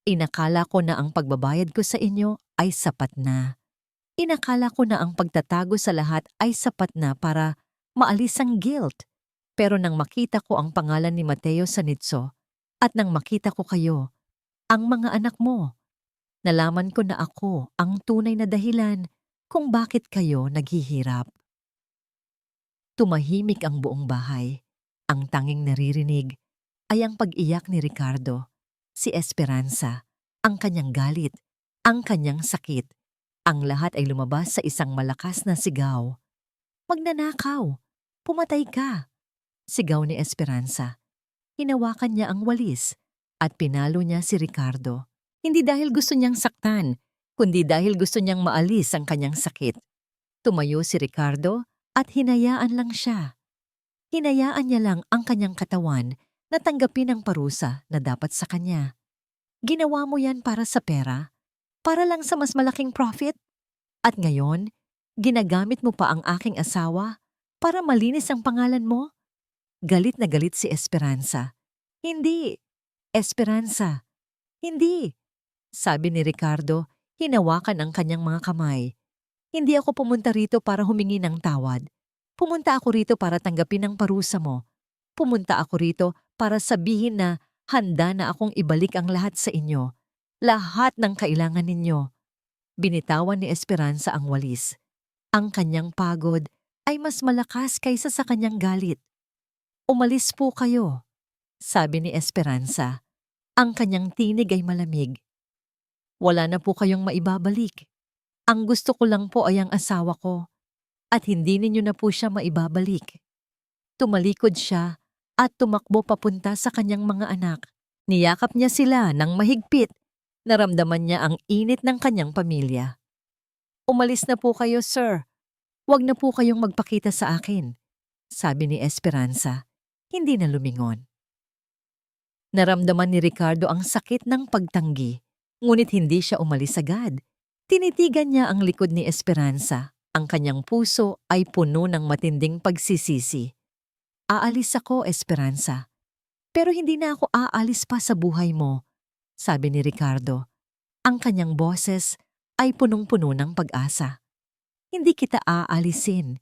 "Inakala ko na ang pagbabayad ko sa inyo ay sapat na. Inakala ko na ang pagtatago sa lahat ay sapat na para maalis ang guilt. Pero nang makita ko ang pangalan ni Mateo sa nitso at nang makita ko kayo, ang mga anak mo, nalaman ko na ako ang tunay na dahilan kung bakit kayo naghihirap." Tumahimik ang buong bahay. Ang tanging naririnig ay ang pag-iyak ni Ricardo, si Esperanza, ang kanyang galit, ang kanyang sakit. Ang lahat ay lumabas sa isang malakas na sigaw. "Magnanakaw! Pumatay ka!" sigaw ni Esperanza. Hinawakan niya ang walis at pinalo niya si Ricardo. Hindi dahil gusto niyang saktan, kundi dahil gusto niyang maalis ang kanyang sakit. Tumayo si Ricardo at hinayaan lang siya. Hinayaan niya lang ang kanyang katawan na tanggapin ang parusa na dapat sa kanya. "Ginawa mo yan para sa pera? Para lang sa mas malaking profit? At ngayon, ginagamit mo pa ang aking asawa para malinis ang pangalan mo?" Galit na galit si Esperanza. "Hindi, Esperanza, hindi," sabi ni Ricardo, hinawakan ang kanyang mga kamay. "Hindi ako pumunta rito para humingi ng tawad. Pumunta ako rito para tanggapin ang parusa mo. Pumunta ako rito para sabihin na handa na akong ibalik ang lahat sa inyo. Lahat ng kailangan ninyo." Binitawan ni Esperanza ang walis. Ang kanyang pagod ay mas malakas kaysa sa kanyang galit. "Umalis po kayo," sabi ni Esperanza. Ang kanyang tinig ay malamig. "Wala na po kayong maibabalik. Ang gusto ko lang po ay ang asawa ko at hindi ninyo na po siya maibabalik." Tumalikod siya at tumakbo papunta sa kanyang mga anak. Niyakap niya sila ng mahigpit. Naramdaman niya ang init ng kanyang pamilya. "Umalis na po kayo, sir. Huwag na po kayong magpakita sa akin," sabi ni Esperanza. Hindi na lumingon. Naramdaman ni Ricardo ang sakit ng pagtanggi, ngunit hindi siya umalis agad. Tinitigan niya ang likod ni Esperanza. Ang kanyang puso ay puno ng matinding pagsisisi. "Aalis ako, Esperanza. Pero hindi na ako aalis pa sa buhay mo," sabi ni Ricardo. Ang kanyang boses ay punong-puno ng pag-asa. "Hindi kita aalisin.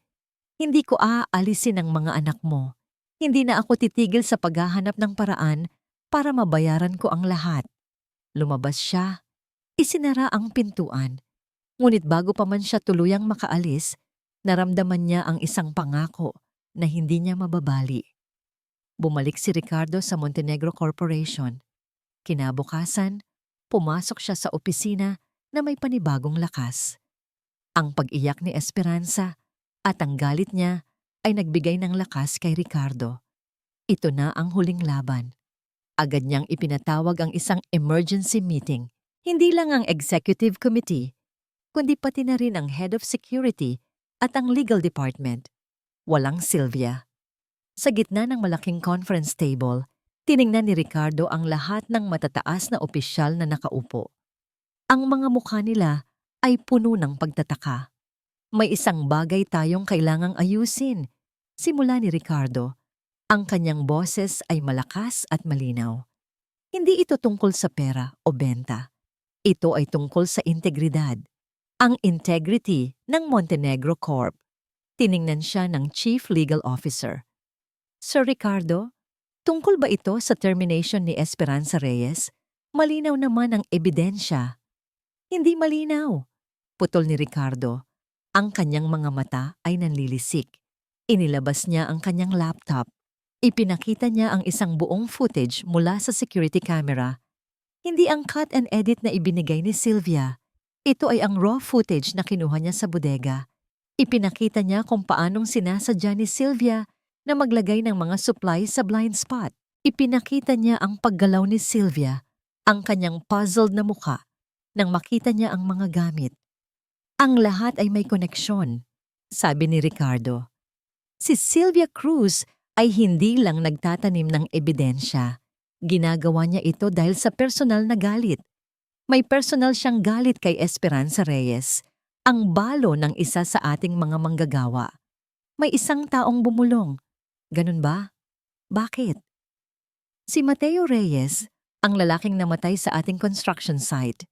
Hindi ko aalisin ang mga anak mo. Hindi na ako titigil sa paghahanap ng paraan para mabayaran ko ang lahat. Lumabas siya, isinara ang pintuan. Ngunit bago pa man siya tuluyang makaalis, naramdaman niya ang isang pangako na hindi niya mababali. Bumalik si Ricardo sa Montenegro Corporation. Kinabukasan, pumasok siya sa opisina na may panibagong lakas. Ang pag-iyak ni Esperanza at ang galit niya ay nagbigay ng lakas kay Ricardo. Ito na ang huling laban. Agad niyang ipinatawag ang isang emergency meeting. Hindi lang ang executive committee, kundi pati na rin ang head of security at ang legal department. Walang Sylvia. Sa gitna ng malaking conference table, tiningnan ni Ricardo ang lahat ng matataas na opisyal na nakaupo. Ang mga mukha nila ay puno ng pagtataka. May isang bagay tayong kailangang ayusin. Simula ni Ricardo, ang kanyang boses ay malakas at malinaw. Hindi ito tungkol sa pera o benta. Ito ay tungkol sa integridad. Ang integrity ng Montenegro Corp. Tiningnan siya ng Chief Legal Officer. Sir Ricardo, tungkol ba ito sa termination ni Esperanza Reyes? Malinaw naman ang ebidensya. Hindi malinaw. Putol ni Ricardo. Ang kanyang mga mata ay nanlilisik. Inilabas niya ang kanyang laptop. Ipinakita niya ang isang buong footage mula sa security camera. Hindi ang cut and edit na ibinigay ni Sylvia. Ito ay ang raw footage na kinuha niya sa bodega. Ipinakita niya kung paanong sinasadya ni Sylvia na maglagay ng mga supply sa blind spot. Ipinakita niya ang paggalaw ni Sylvia, ang kanyang puzzled na muka, nang makita niya ang mga gamit. Ang lahat ay may koneksyon, sabi ni Ricardo. Si Sylvia Cruz ay hindi lang nagtatanim ng ebidensya. Ginagawa niya ito dahil sa personal na galit. May personal siyang galit kay Esperanza Reyes, ang balo ng isa sa ating mga manggagawa. May isang taong bumulong. Ganun ba? Bakit? Si Mateo Reyes, ang lalaking namatay sa ating construction site.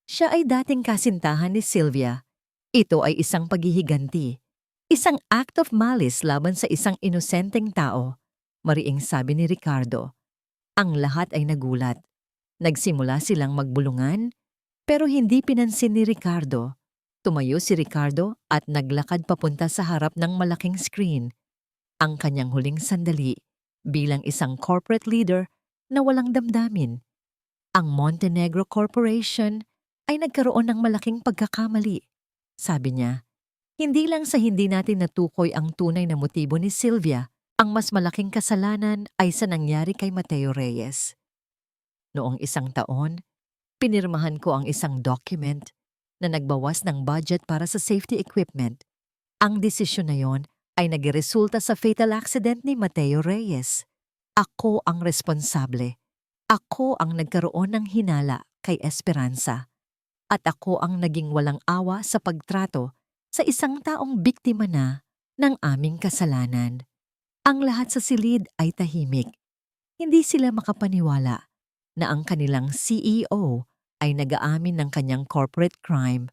Siya ay dating kasintahan ni Sylvia. Ito ay isang paghihiganti. Isang act of malice laban sa isang inosenteng tao. Mariing sabi ni Ricardo. Ang lahat ay nagulat. Nagsimula silang magbulungan, pero hindi pinansin ni Ricardo. Tumayo si Ricardo at naglakad papunta sa harap ng malaking screen. Ang kanyang huling sandali bilang isang corporate leader na walang damdamin. Ang Montenegro Corporation ay nagkaroon ng malaking pagkakamali. Sabi niya, hindi lang sa hindi natin natukoy ang tunay na motibo ni Sylvia, ang mas malaking kasalanan ay sa nangyari kay Mateo Reyes. Noong isang taon, pinirmahan ko ang isang document na nagbawas ng budget para sa safety equipment. Ang desisyon na yon ay nagresulta sa fatal accident ni Mateo Reyes. Ako ang responsable. Ako ang nagkaroon ng hinala kay Esperanza. At ako ang naging walang awa sa pagtrato sa isang taong biktima na ng aming kasalanan. Ang lahat sa silid ay tahimik. Hindi sila makapaniwala na ang kanilang CEO ay nag-aamin ng kanyang corporate crime.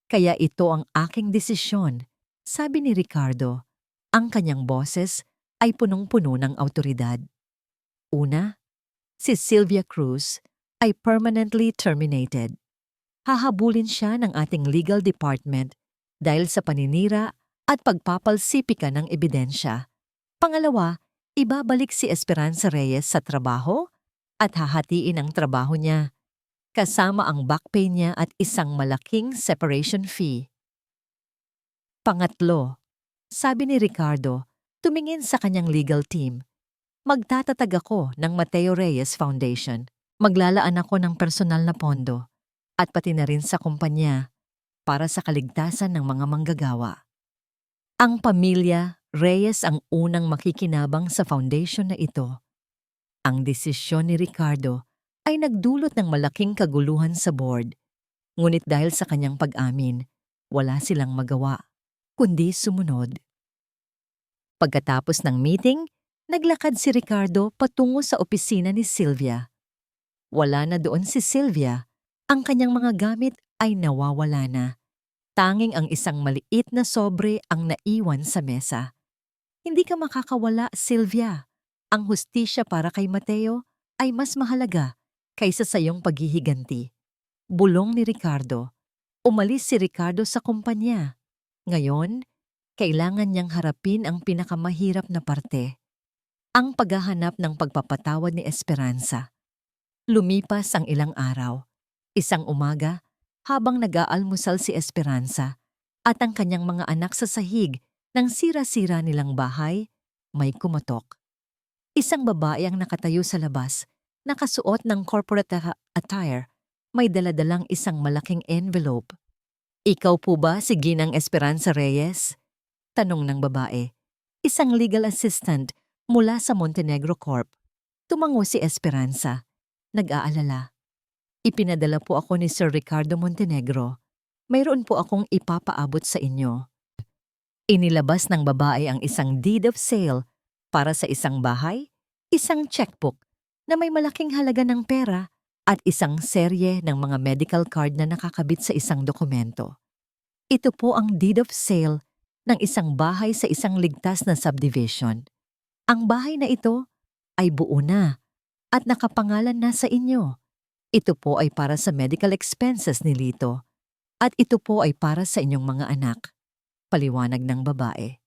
Kaya ito ang aking desisyon, sabi ni Ricardo. Ang kanyang boses ay punong-puno ng awtoridad. Una, si Sylvia Cruz ay permanently terminated. Hahabulin siya ng ating legal department dahil sa paninira at pagpapalsipika ng ebidensya. Pangalawa, ibabalik si Esperanza Reyes sa trabaho at hahatiin ang trabaho niya, kasama ang back pay niya at isang malaking separation fee. Pangatlo, sabi ni Ricardo, tumingin sa kanyang legal team. Magtatatag ako ng Mateo Reyes Foundation. Maglalaan ako ng personal na pondo at pati na rin sa kumpanya para sa kaligtasan ng mga manggagawa. Ang pamilya Reyes ang unang makikinabang sa foundation na ito. Ang desisyon ni Ricardo ay nagdulot ng malaking kaguluhan sa board. Ngunit dahil sa kanyang pag-amin, wala silang magawa, kundi sumunod. Pagkatapos ng meeting, naglakad si Ricardo patungo sa opisina ni Sylvia. Wala na doon si Sylvia. Ang kanyang mga gamit ay nawawala na. Tanging ang isang maliit na sobre ang naiwan sa mesa. Hindi ka makakawala, Sylvia. Ang hustisya para kay Mateo ay mas mahalaga kaysa sa iyong paghihiganti. Bulong ni Ricardo. Umalis si Ricardo sa kumpanya. Ngayon, kailangan niyang harapin ang pinakamahirap na parte, ang paghahanap ng pagpapatawad ni Esperanza. Lumipas ang ilang araw. Isang umaga, habang nag-aalmusal si Esperanza at ang kanyang mga anak sa sahig ng sira-sira nilang bahay, may kumatok. Isang babae ang nakatayo sa labas, nakasuot ng corporate attire, may daladalang isang malaking envelope. "Ikaw po ba si Ginang Esperanza Reyes?" Tanong ng babae. Isang legal assistant mula sa Montenegro Corp. Tumango si Esperanza. Nag-aalala. "Ipinadala po ako ni Sir Ricardo Montenegro. Mayroon po akong ipapaabot sa inyo." Inilabas ng babae ang isang deed of sale para sa isang bahay, isang checkbook na may malaking halaga ng pera at isang serye ng mga medical card na nakakabit sa isang dokumento. Ito po ang deed of sale ng isang bahay sa isang ligtas na subdivision. Ang bahay na ito ay buo na at nakapangalan na sa inyo. Ito po ay para sa medical expenses ni Lito at ito po ay para sa inyong mga anak. Paliwanag ng babae.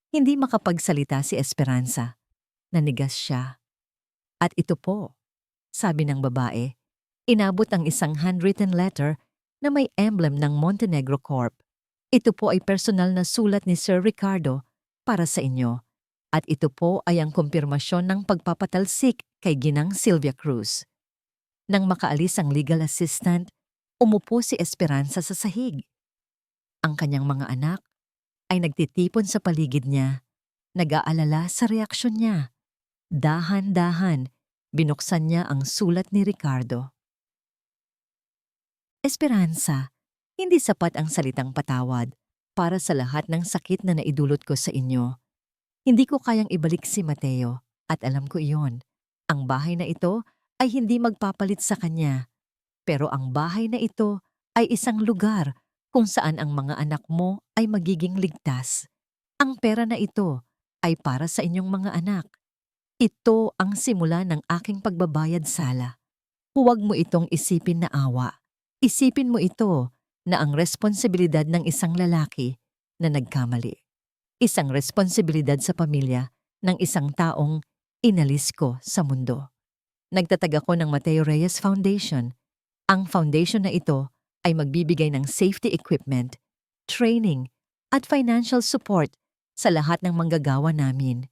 Hindi makapagsalita si Esperanza. Nanigas siya. "At ito po," sabi ng babae. Inabot ang isang handwritten letter na may emblem ng Montenegro Corp. "Ito po ay personal na sulat ni Sir Ricardo para sa inyo. At ito po ay ang kumpirmasyon ng pagpapatalsik kay Ginang Sylvia Cruz." Nang makaalis ang legal assistant, umupo si Esperanza sa sahig. Ang kanyang mga anak ay nagtitipon sa paligid niya, nag-aalala sa reaksyon niya. Dahan-dahan, binuksan niya ang sulat ni Ricardo. "Esperanza, hindi sapat ang salitang patawad para sa lahat ng sakit na naidulot ko sa inyo. Hindi ko kayang ibalik si Mateo at alam ko iyon. Ang bahay na ito ay hindi magpapalit sa kanya. Pero ang bahay na ito ay isang lugar kung saan ang mga anak mo ay magiging ligtas. Ang pera na ito ay para sa inyong mga anak. Ito ang simula ng aking pagbabayad sala. Huwag mo itong isipin na awa. Isipin mo ito na ang responsibilidad ng isang lalaki na nagkamali. Isang responsibilidad sa pamilya ng isang taong inalis ko sa mundo. Nagtatag ako ng Mateo Reyes Foundation. Ang foundation na ito ay magbibigay ng safety equipment, training, at financial support sa lahat ng manggagawa namin.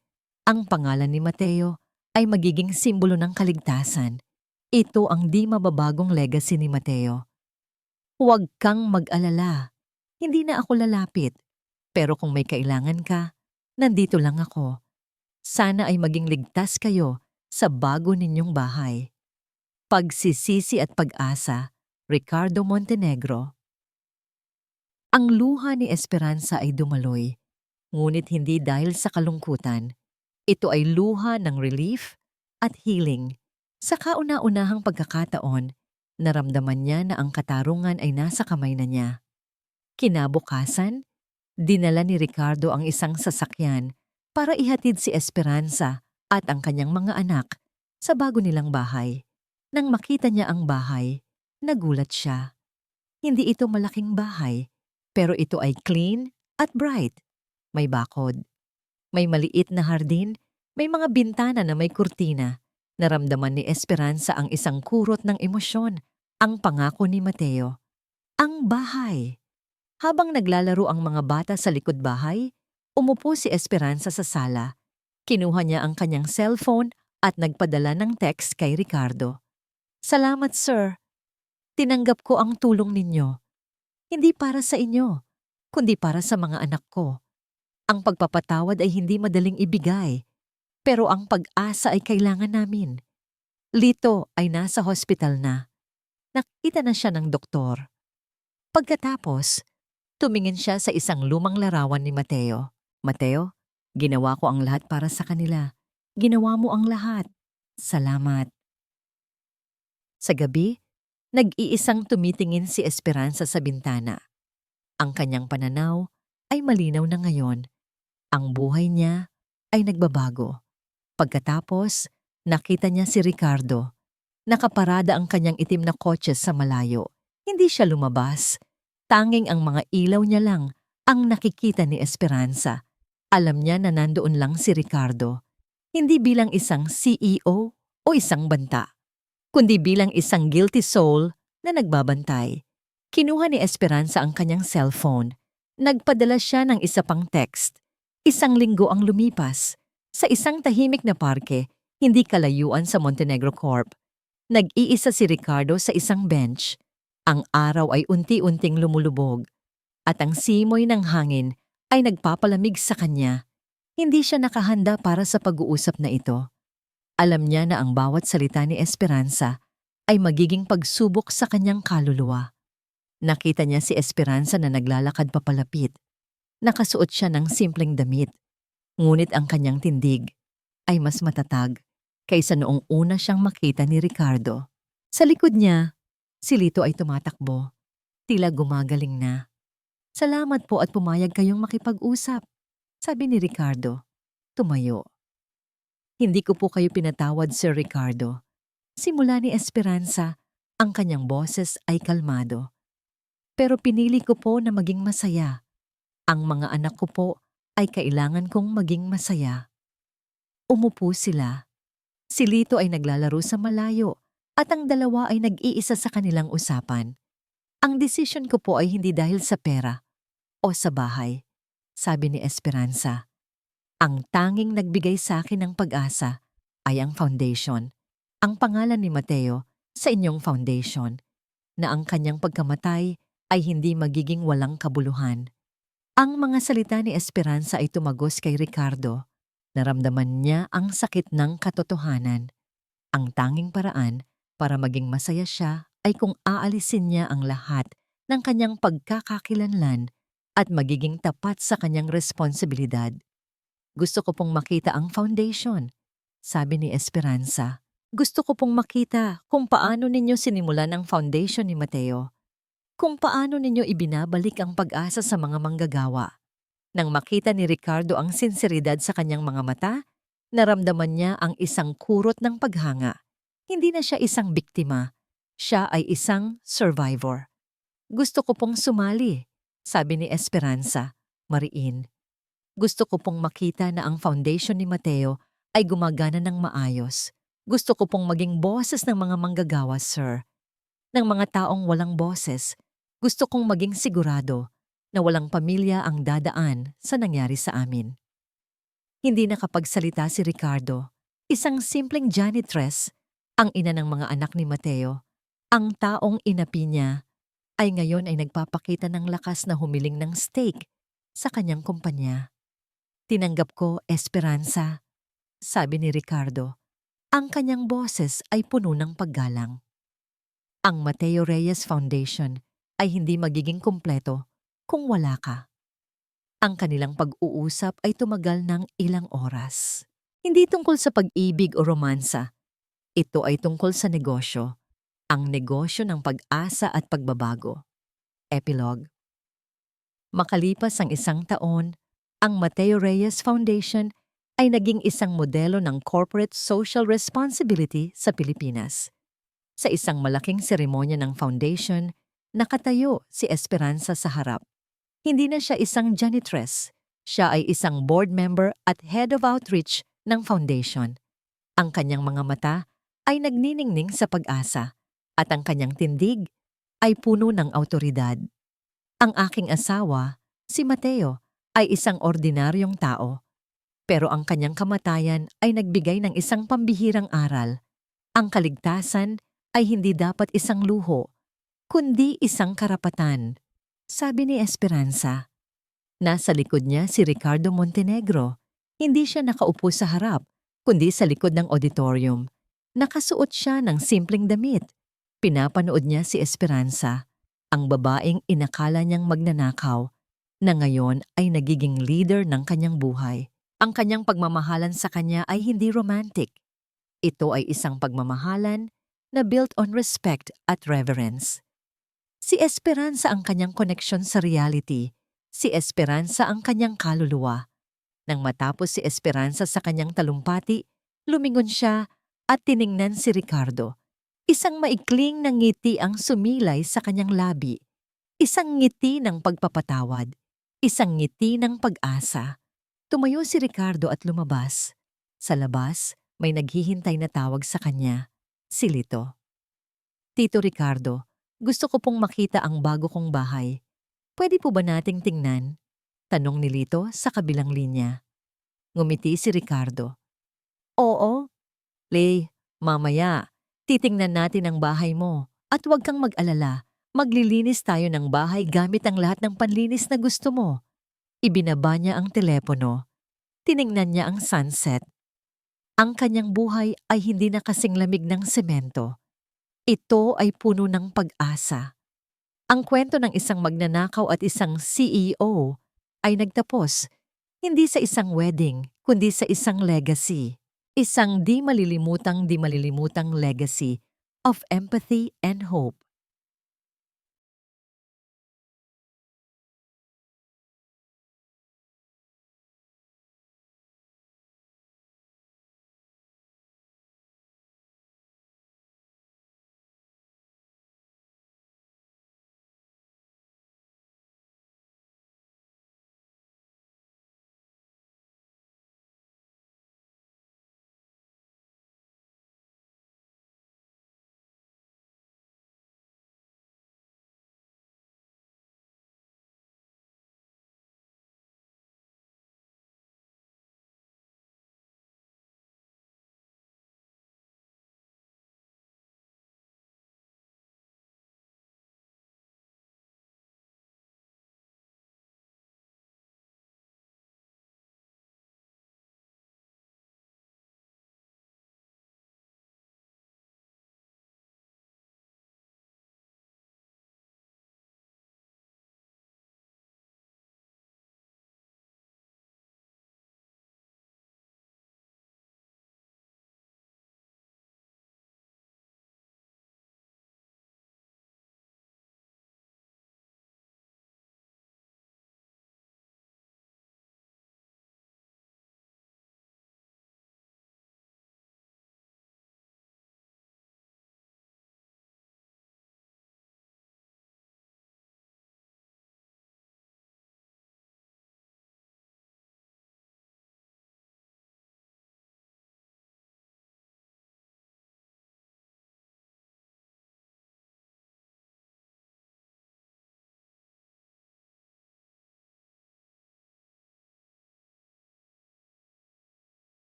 Ang pangalan ni Mateo ay magiging simbolo ng kaligtasan. Ito ang di mababagong legacy ni Mateo. Huwag kang mag-alala. Hindi na ako lalapit. Pero kung may kailangan ka, nandito lang ako. Sana ay maging ligtas kayo sa bago ninyong bahay. Pagsisisi at pag-asa, Ricardo Montenegro. Ang luha ni Esperanza ay dumaloy, ngunit hindi dahil sa kalungkutan. Ito ay luha ng relief at healing. Sa kauna-unahang pagkakataon, naramdaman niya na ang katarungan ay nasa kamay na niya. Kinabukasan, dinala ni Ricardo ang isang sasakyan para ihatid si Esperanza at ang kanyang mga anak sa bago nilang bahay. Nang makita niya ang bahay, nagulat siya. Hindi ito malaking bahay, pero ito ay clean at bright. May bakod. May maliit na hardin, may mga bintana na may kurtina. Naramdaman ni Esperanza ang isang kurot ng emosyon, ang pangako ni Mateo. Ang bahay. Habang naglalaro ang mga bata sa likod bahay, umupo si Esperanza sa sala. Kinuha niya ang kanyang cellphone at nagpadala ng text kay Ricardo. "Salamat, sir. Tinanggap ko ang tulong ninyo. Hindi para sa inyo, kundi para sa mga anak ko. Ang pagpapatawad ay hindi madaling ibigay, pero ang pag-asa ay kailangan namin. Lito ay nasa hospital na. Nakita na siya ng doktor." Pagkatapos, tumingin siya sa isang lumang larawan ni Mateo. "Mateo, ginawa ko ang lahat para sa kanila. Ginawa mo ang lahat. Salamat." Sa gabi, nag-iisang tumitingin si Esperanza sa bintana. Ang kanyang pananaw ay malinaw na ngayon. Ang buhay niya ay nagbabago. Pagkatapos Nakita niya si Ricardo. Nakaparada ang kanyang itim na kotse sa malayo. Hindi siya lumabas. Tanging ang mga ilaw niya lang ang nakikita ni Esperanza. Alam niya na nandoon lang si Ricardo. Hindi bilang isang CEO o isang banta, kundi bilang isang guilty soul na nagbabantay. Kinuha ni Esperanza ang kanyang cellphone. Nagpadala siya ng isa pang text. 1 linggo ang lumipas. Sa isang tahimik na parke, hindi kalayuan sa Montenegro Corp. Nag-iisa si Ricardo sa isang bench. Ang araw ay unti-unting lumulubog at ang simoy ng hangin ay nagpapalamig sa kanya. Hindi siya nakahanda para sa pag-uusap na ito. Alam niya na ang bawat salita ni Esperanza ay magiging pagsubok sa kanyang kaluluwa. Nakita niya si Esperanza na naglalakad papalapit. Nakasuot siya ng simpleng damit. Ngunit ang kanyang tindig ay mas matatag kaysa noong una siyang makita ni Ricardo. Sa likod niya, si Lito ay tumatakbo. Tila gumagaling na. "Salamat po at pumayag kayong makipag-usap," sabi ni Ricardo. Tumayo. "Hindi ko po kayo pinatawad, Sir Ricardo." Simula ni Esperanza, ang kanyang boses ay kalmado. "Pero pinili ko po na maging masaya. Ang mga anak ko po ay kailangan kong maging masaya." Umupo sila. Si Lito ay naglalaro sa malayo at ang dalawa ay nag-iisa sa kanilang usapan. "Ang desisyon ko po ay hindi dahil sa pera o sa bahay," sabi ni Esperanza. "Ang tanging nagbigay sa akin ng pag-asa ay ang foundation. Ang pangalan ni Mateo sa inyong foundation, na ang kanyang pagkamatay ay hindi magiging walang kabuluhan." Ang mga salita ni Esperanza ay tumagos kay Ricardo. Naramdaman niya ang sakit ng katotohanan. Ang tanging paraan para maging masaya siya ay kung aalisin niya ang lahat ng kanyang pagkakakilanlan at magiging tapat sa kanyang responsibilidad. "Gusto ko pong makita ang foundation," sabi ni Esperanza. "Gusto ko pong makita kung paano ninyo sinimulan ang foundation ni Mateo. Kung paano ninyo ibinabalik ang pag-asa sa mga manggagawa." Nang makita ni Ricardo ang sinseridad sa kanyang mga mata, naramdaman niya ang isang kurot ng paghanga. Hindi na siya isang biktima. Siya ay isang survivor. "Gusto ko pong sumali," sabi ni Esperanza, mariin. "Gusto ko pong makita na ang foundation ni Mateo ay gumagana ng maayos. Gusto ko pong maging boses ng mga manggagawa, sir. Ng mga taong walang boses. Gusto kong maging sigurado na walang pamilya ang dadaan sa nangyari sa amin." Hindi nakapagsalita si Ricardo. Isang simpleng janitress, ang ina ng mga anak ni Mateo. Ang taong inapi niya ay ngayon ay nagpapakita ng lakas na humiling ng stake sa kanyang kumpanya. "Tinanggap ko, Esperanza," sabi ni Ricardo. Ang kanyang boses ay puno ng paggalang. Ang Mateo Reyes Foundation ay hindi magiging kumpleto kung wala ka. Ang kanilang pag-uusap ay tumagal ng ilang oras. Hindi tungkol sa pag-ibig o romansa. Ito ay tungkol sa negosyo. Ang negosyo ng pag-asa at pagbabago. Epilogue. Makalipas ang 1 taon, ang Mateo Reyes Foundation ay naging isang modelo ng corporate social responsibility sa Pilipinas. Sa isang malaking seremonya ng foundation, nakatayo si Esperanza sa harap. Hindi na siya isang janitress. Siya ay isang board member at head of outreach ng foundation. Ang kanyang mga mata ay nagniningning sa pag-asa at ang kanyang tindig ay puno ng awtoridad. "Ang aking asawa, si Mateo, ay isang ordinaryong tao. Pero ang kanyang kamatayan ay nagbigay ng isang pambihirang aral. Ang kaligtasan ay hindi dapat isang luho, kundi isang karapatan," sabi ni Esperanza. Nasa likod niya si Ricardo Montenegro. Hindi siya nakaupo sa harap, kundi sa likod ng auditorium. Nakasuot siya ng simpleng damit. Pinapanood niya si Esperanza, ang babaeng inakala niyang magnanakaw, na ngayon ay nagiging leader ng kanyang buhay. Ang kanyang pagmamahalan sa kanya ay hindi romantic. Ito ay isang pagmamahalan na built on respect at reverence. Si Esperanza ang kanyang koneksyon sa reality. Si Esperanza ang kanyang kaluluwa. Nang matapos si Esperanza sa kanyang talumpati, lumingon siya at tiningnan si Ricardo. Isang maikling na ngiti ang sumilay sa kanyang labi. Isang ngiti ng pagpapatawad. Isang ngiti ng pag-asa. Tumayo si Ricardo at lumabas. Sa labas, may naghihintay na tawag sa kanya. Si Lito. Tito Ricardo, gusto ko pong makita ang bago kong bahay. Pwede po ba nating tingnan? Tanong ni Lito sa kabilang linya. Ngumiti si Ricardo. Oo. Lay, mamaya, titingnan natin ang bahay mo. At huwag kang mag-alala, maglilinis tayo ng bahay gamit ang lahat ng panlinis na gusto mo. Ibinaba niya ang telepono. Tiningnan niya ang sunset. Ang kanyang buhay ay hindi na kasing lamig ng semento. Ito ay puno ng pag-asa. Ang kwento ng isang magnanakaw at isang CEO ay nagtapos, hindi sa isang wedding, kundi sa isang legacy. Isang di malilimutang legacy of empathy and hope.